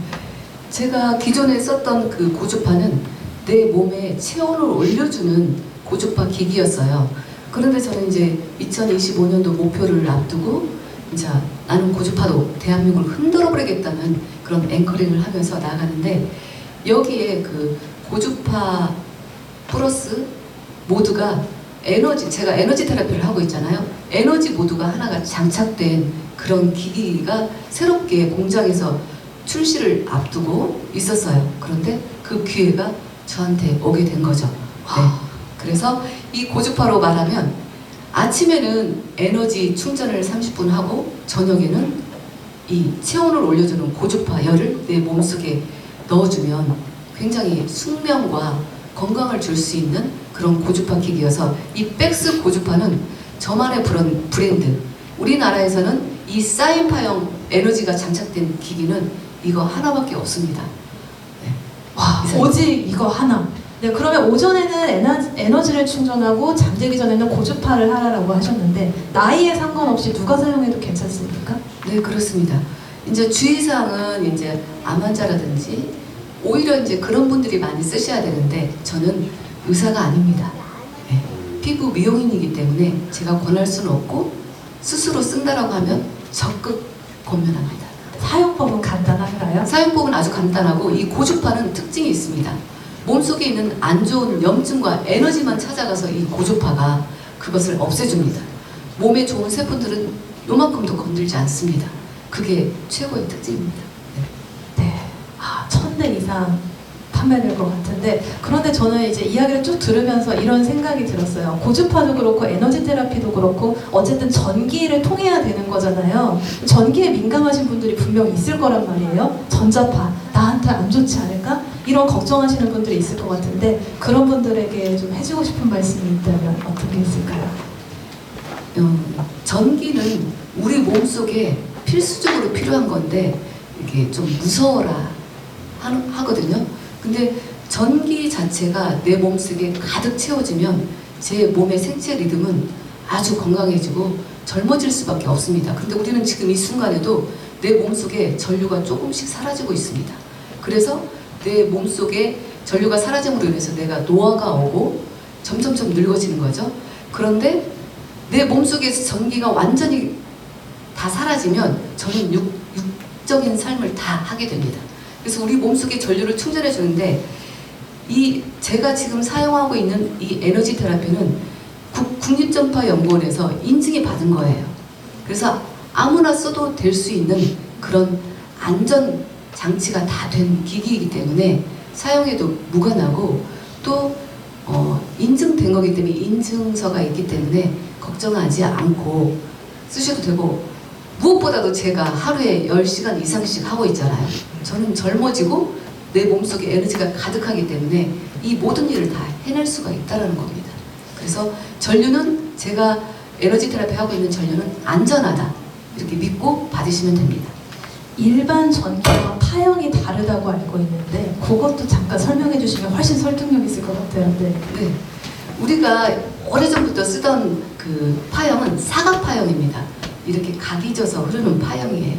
제가 기존에 썼던 그 고주파는 내 몸에 체온을 올려주는 고주파 기기였어요. 그런데 저는 이제 2025년도 목표를 앞두고 이제 나는 고주파로 대한민국을 흔들어 버리겠다는 그런 앵커링을 하면서 나가는데, 여기에 그 고주파 플러스 모두가 에너지, 제가 에너지 테라피를 하고 있잖아요. 에너지 모두가 하나가 장착된 그런 기기가 새롭게 공장에서 출시를 앞두고 있었어요. 그런데 그 기회가 저한테 오게 된 거죠. 네. 그래서 이 고주파로 말하면 아침에는 에너지 충전을 30분 하고 저녁에는 이 체온을 올려주는 고주파 열을 내 몸속에 넣어주면 굉장히 숙면과 건강을 줄 수 있는 그런 고주파 기기여서, 이 백스 고주파는 저만의 브랜드, 우리나라에서는 이 사인파형 에너지가 장착된 기기는 이거 하나밖에 없습니다. 네. 와, 오직 이거 하나. 네, 그러면 오전에는 에너지를 충전하고 잠들기 전에는 고주파를 하라고 하셨는데, 나이에 상관없이 누가 사용해도 괜찮습니까? 네, 그렇습니다. 이제 주의사항은 이제 암 환자라든지 오히려 이제 그런 분들이 많이 쓰셔야 되는데, 저는 의사가 아닙니다. 네, 피부 미용인이기 때문에 제가 권할 수는 없고, 스스로 쓴다라고 하면 적극 권면합니다. 사용법은 간단한가요? 사용법은 아주 간단하고, 이 고주파는 특징이 있습니다. 몸속에 있는 안 좋은 염증과 에너지만 찾아가서 이 고주파가 그것을 없애줍니다. 몸에 좋은 세포들은 요만큼도 건들지 않습니다. 그게 최고의 특징입니다. 네. 1000대 이상 판매될 것 같은데, 그런데 저는 이제 이야기를 쭉 들으면서 이런 생각이 들었어요. 고주파도 그렇고 에너지 테라피도 그렇고 어쨌든 전기를 통해야 되는 거잖아요. 전기에 민감하신 분들이 분명 있을 거란 말이에요. 전자파 나한테 안 좋지 않을까? 이런 걱정하시는 분들이 있을 것 같은데, 그런 분들에게 좀 해주고 싶은 말씀이 있다면 어떤 게 있을까요? 전기는 우리 몸속에 필수적으로 필요한 건데 이게 좀 무서워라 하거든요. 근데 전기 자체가 내 몸속에 가득 채워지면 제 몸의 생체 리듬은 아주 건강해지고 젊어질 수밖에 없습니다. 근데 우리는 지금 이 순간에도 내 몸속에 전류가 조금씩 사라지고 있습니다. 그래서 내 몸속에 전류가 사라짐으로 인해서 내가 노화가 오고 점점점 늙어지는 거죠. 그런데 내 몸속에서 전기가 완전히 다 사라지면 저는 육적인 삶을 다 하게 됩니다. 그래서 우리 몸속에 전류를 충전해 주는데, 이 제가 지금 사용하고 있는 이 에너지 테라피는 국립전파연구원에서 인증이 받은 거예요. 그래서 아무나 써도 될 수 있는 그런 안전 장치가 다 된 기기이기 때문에 사용해도 무관하고, 또 인증된 거기 때문에 인증서가 있기 때문에 걱정하지 않고 쓰셔도 되고, 무엇보다도 제가 하루에 10시간 이상씩 하고 있잖아요. 저는 젊어지고 내 몸속에 에너지가 가득하기 때문에 이 모든 일을 다 해낼 수가 있다는 겁니다. 그래서 전류는, 제가 에너지 테라피 하고 있는 전류는 안전하다, 이렇게 믿고 받으시면 됩니다. 일반 전기와 파형이 다르다고 알고 있는데, 그것도 잠깐 설명해 주시면 훨씬 설득력 있을 것 같아요. 네. 우리가 오래전부터 쓰던 그 파형은 사각 파형입니다. 이렇게 각이 져서 흐르는 파형이에요.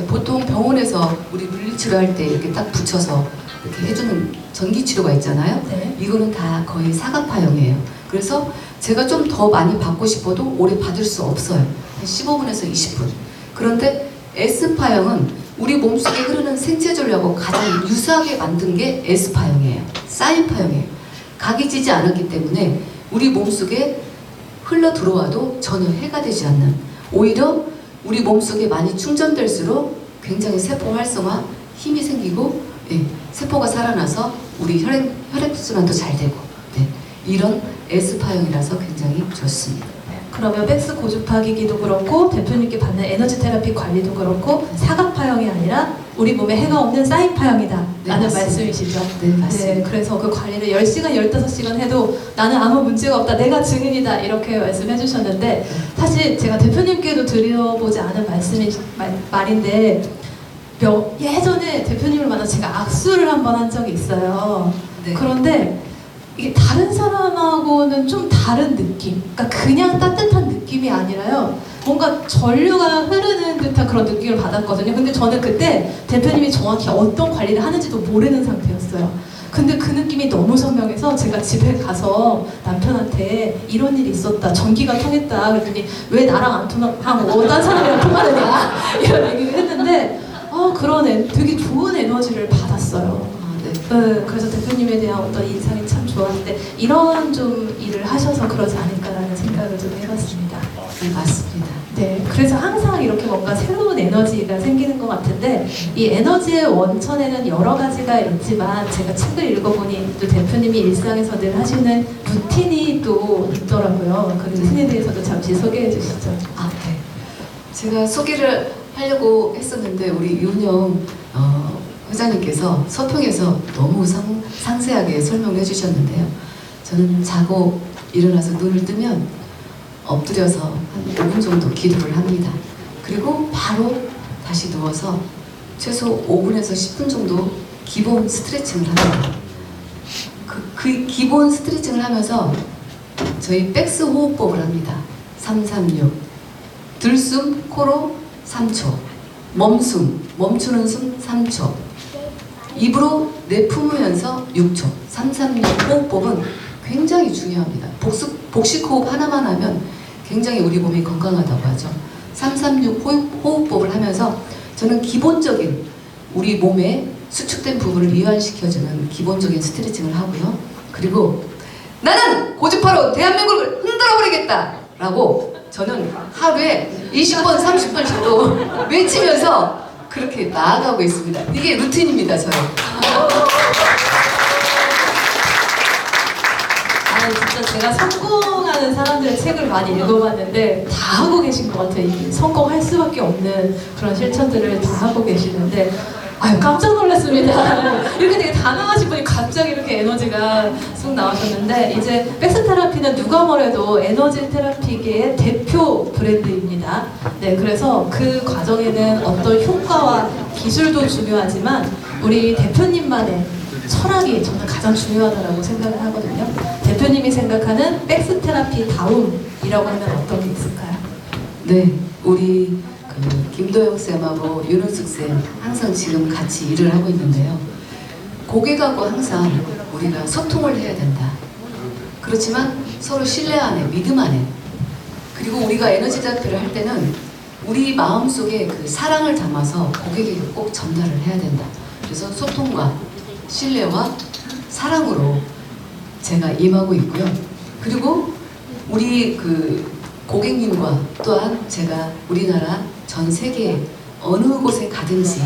보통 병원에서 우리 물리치료할 때 이렇게 딱 붙여서 이렇게 해주는 전기치료가 있잖아요. 네. 이거는 다 거의 사각 파형이에요. 그래서 제가 좀 더 많이 받고 싶어도 오래 받을 수 없어요. 한 15분에서 20분. 그런데 S파형은 우리 몸속에 흐르는 생체 전류하고 가장 유사하게 만든 게 S파형이에요. 사인파형이에요. 각이 지지 않았기 때문에 우리 몸속에 흘러 들어와도 전혀 해가 되지 않는, 오히려 우리 몸속에 많이 충전될수록 굉장히 세포 활성화, 힘이 생기고, 세포가 살아나서 우리 혈액순환도 잘 되고, 이런 S파형이라서 굉장히 좋습니다. 그러면 백스 고주파기기도 그렇고 대표님께 받는 에너지 테라피 관리도 그렇고 사각파형이 아니라 우리 몸에 해가 없는 사인파형이다 네, 라는 맞습니다. 말씀이시죠? 네, 맞습니다. 그래서 그 관리를 10시간, 15시간 해도 나는 아무 문제가 없다, 내가 증인이다 이렇게 말씀해 주셨는데 사실 제가 대표님께도 드려보지 않은 말인데 예전에 대표님을 만나서 제가 악수를 한번 한 적이 있어요. 네. 그런데 이게 다른 사람하고는 좀 다른 느낌, 그러니까 그냥 따뜻한 느낌이 아니라요, 뭔가 전류가 흐르는 듯한 그런 느낌을 받았거든요. 근데 저는 그때 대표님이 정확히 어떤 관리를 하는지도 모르는 상태였어요. 근데 그 느낌이 너무 선명해서 제가 집에 가서 남편한테 이런 일이 있었다, 전기가 통했다 그랬더니 왜 나랑 안 통하고 딴 사람이랑 통하느냐 이런 얘기를 했는데 그러네, 되게 좋은 에너지를 받았어요. 그래서 대표님에 대한 어떤 인상이 참 좋았는데 이런 좀 일을 하셔서 그러지 않을까라는 생각을 좀 해봤습니다. 네, 맞습니다. 네, 그래서 항상 이렇게 뭔가 새로운 에너지가 생기는 것 같은데 이 에너지의 원천에는 여러 가지가 있지만 제가 책을 읽어보니 또 대표님이 일상에서 늘 하시는 루틴이 또 있더라고요. 그 루틴에 대해서도 잠시 소개해 주시죠. 네. 제가 소개를 하려고 했었는데 우리 윤영 회장님께서 서평에서 너무 상세하게 설명을 해주셨는데요. 저는 자고 일어나서 눈을 뜨면 엎드려서 한 5분 정도 기도를 합니다. 그리고 바로 다시 누워서 최소 5분에서 10분 정도 기본 스트레칭을 합니다. 그 기본 스트레칭을 하면서 저희 백스 호흡법을 합니다. 336 들숨 코로 3초, 멈추는 숨 3초, 입으로 내뿜으면서 6초. 336 호흡법은 굉장히 중요합니다. 복식 호흡 하나만 하면 굉장히 우리 몸이 건강하다고 하죠. 336 호흡법을 하면서 저는 기본적인 우리 몸에 수축된 부분을 이완시켜주는 기본적인 스트레칭을 하고요. 그리고 나는 고주파로 대한민국을 흔들어버리겠다 라고 저는 하루에 20번, 30번씩도 외치면서 그렇게 나아가고 있습니다. 이게 루틴입니다, 저요. 진짜 제가 성공하는 사람들의 책을 많이 읽어봤는데 다 하고 계신 것 같아요. 이 성공할 수밖에 없는 그런 실천들을 다 하고 계시는데 깜짝 놀랐습니다. 이렇게 되게 단아하신 분이 갑자기 이렇게 에너지가 쑥 나오셨는데 이제 백스 테라피는 누가 뭐래도 에너지 테라피계의 대표 브랜드입니다. 네, 그래서 그 과정에는 어떤 효과와 기술도 중요하지만 우리 대표님만의 철학이 저는 가장 중요하다고 생각을 하거든요. 대표님이 생각하는 백스 테라피 다움이라고 하면 어떤 게 있을까요? 네, 우리 김도영 쌤하고 윤은숙 쌤 항상 지금 같이 일을 하고 있는데요. 고객하고 항상 우리가 소통을 해야 된다. 그렇지만 서로 신뢰 안에, 믿음 안에, 그리고 우리가 에너지 테라피를 할 때는 우리 마음속에 그 사랑을 담아서 고객에게 꼭 전달을 해야 된다. 그래서 소통과 신뢰와 사랑으로 제가 임하고 있고요. 그리고 우리 고객님과 또한 제가 우리나라 전 세계 어느 곳에 가든지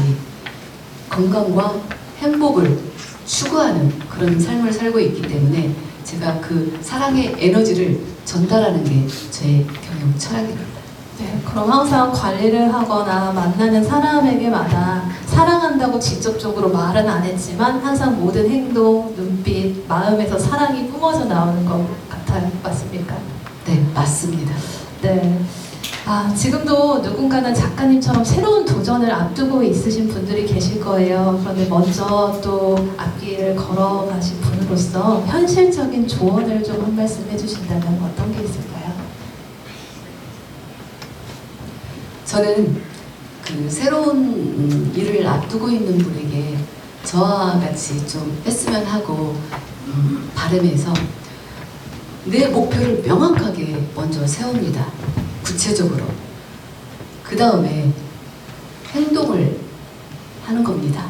건강과 행복을 추구하는 그런 삶을 살고 있기 때문에 제가 그 사랑의 에너지를 전달하는 게 제 경영 철학입니다. 네, 그럼 항상 관리를 하거나 만나는 사람에게마다 사랑한다고 직접적으로 말은 안 했지만 항상 모든 행동, 눈빛, 마음에서 사랑이 뿜어져 나오는 것 같아요. 맞습니까? 네, 맞습니다. 네. 지금도 누군가는 작가님처럼 새로운 도전을 앞두고 있으신 분들이 계실 거예요. 그런데 먼저 또 앞길을 걸어가신 분으로서 현실적인 조언을 좀 한 말씀 해주신다면 어떤 게 있을까요? 저는 새로운 일을 앞두고 있는 분에게 저와 같이 좀 했으면 하고 바람에서 내 목표를 명확하게 먼저 세웁니다. 구체적으로. 그 다음에 행동을 하는 겁니다.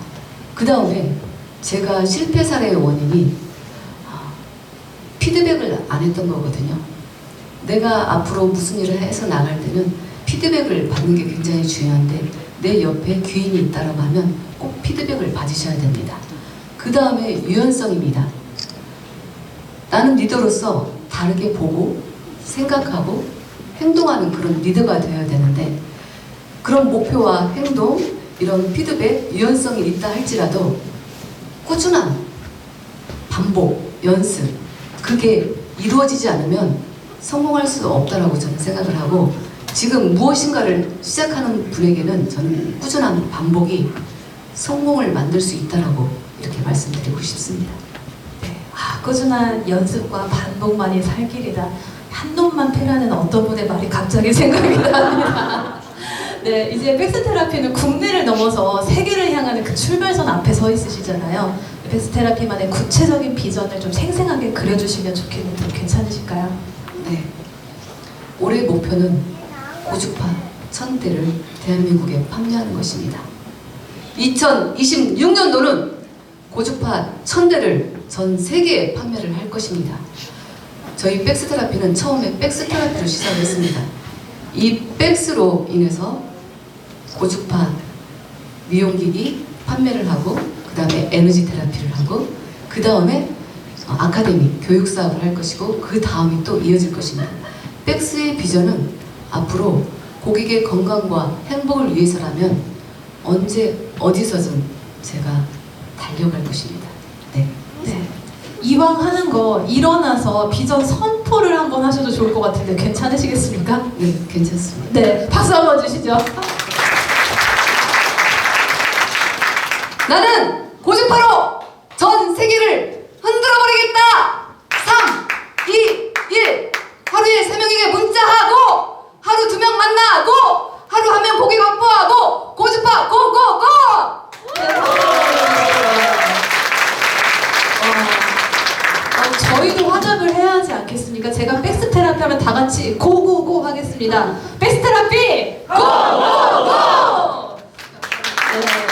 그 다음에 제가 실패 사례의 원인이 피드백을 안 했던 거거든요. 내가 앞으로 무슨 일을 해서 나갈 때는 피드백을 받는 게 굉장히 중요한데 내 옆에 귀인이 있다라고 하면 꼭 피드백을 받으셔야 됩니다. 그 다음에 유연성입니다. 나는 리더로서 다르게 보고 생각하고 행동하는 그런 리더가 되어야 되는데 그런 목표와 행동, 이런 피드백, 유연성이 있다 할지라도 꾸준한 반복, 연습 그게 이루어지지 않으면 성공할 수 없다라고 저는 생각을 하고 지금 무엇인가를 시작하는 분에게는 저는 꾸준한 반복이 성공을 만들 수 있다라고 이렇게 말씀드리고 싶습니다. 꾸준한 연습과 반복만이 살 길이다. 한 놈만 패라는 어떤 분의 말이 갑자기 생각이 납니다. 네, 이제 백스테라피는 국내를 넘어서 세계를 향하는 그 출발선 앞에 서 있으시잖아요. 백스테라피만의 구체적인 비전을 좀 생생하게 그려주시면 좋겠는데 괜찮으실까요? 네. 올해 목표는 고주파 1000대를 대한민국에 판매하는 것입니다. 2026년도는 고주파 1000대를 전 세계에 판매를 할 것입니다. 저희 백스테라피는 처음에 백스테라피로 시작을 했습니다. 이 백스로 인해서 고주파 미용기기 판매를 하고 그 다음에 에너지 테라피를 하고 그 다음에 아카데미 교육 사업을 할 것이고 그 다음이 또 이어질 것입니다. 백스의 비전은 앞으로 고객의 건강과 행복을 위해서라면 언제 어디서든 제가 달려갈 것입니다. 네. 네. 이왕 하는 거 일어나서 비전 선포를 한번 하셔도 좋을 것 같은데 괜찮으시겠습니까? 네, 괜찮습니다. 네, 박수 한번 주시죠. 나는 고주파로 전 세계를 흔들어버리겠다! 3, 2, 1 하루에 3명에게 문자하고 하루 2명 만나고 하루 1명 고객 확보하고 고주파 고고고! 저희도 화답을 해야 하지 않겠습니까? 제가 백스테라피 하면 다 같이 고고고 하겠습니다. 백스테라피 고고고! 네.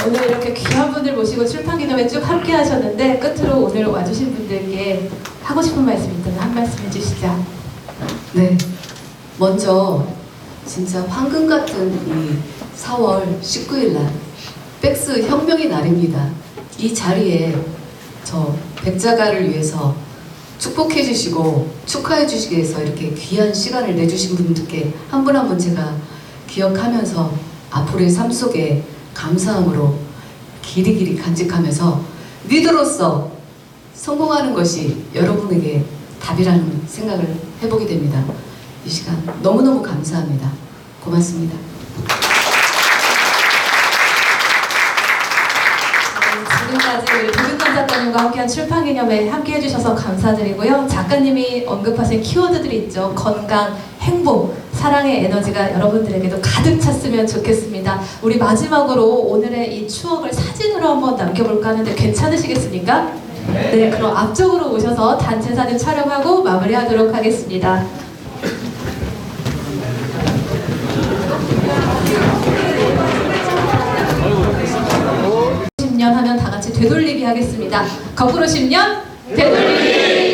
오늘 이렇게 귀한 분들 모시고 출판 기념회 쭉 함께 하셨는데 끝으로 오늘 와주신 분들께 하고 싶은 말씀 있다면 한 말씀 해주시죠. 네, 먼저 진짜 황금 같은 이 4월 19일 날 백스 혁명의 날입니다. 이 자리에 저 백자가를 위해서 축복해 주시고 축하해 주시기 위해서 이렇게 귀한 시간을 내주신 분들께 한 분 한 분 제가 기억하면서 앞으로의 삶 속에 감사함으로 길이길이 간직하면서 리더로서 성공하는 것이 여러분에게 답이라는 생각을 해보게 됩니다. 이 시간 너무너무 감사합니다. 고맙습니다. 지금까지 우리 백윤남 작가님과 함께한 출판기념회 함께 해주셔서 감사드리고요. 작가님이 언급하신 키워드들이 있죠. 건강, 행복, 사랑의 에너지가 여러분들에게도 가득 찼으면 좋겠습니다. 우리 마지막으로 오늘의 이 추억을 사진으로 한번 남겨볼까 하는데 괜찮으시겠습니까? 네, 그럼 앞쪽으로 오셔서 단체 사진 촬영하고 마무리하도록 하겠습니다. 10년 하면 다 같이 되돌리기 하겠습니다. 거꾸로 10년 되돌리기!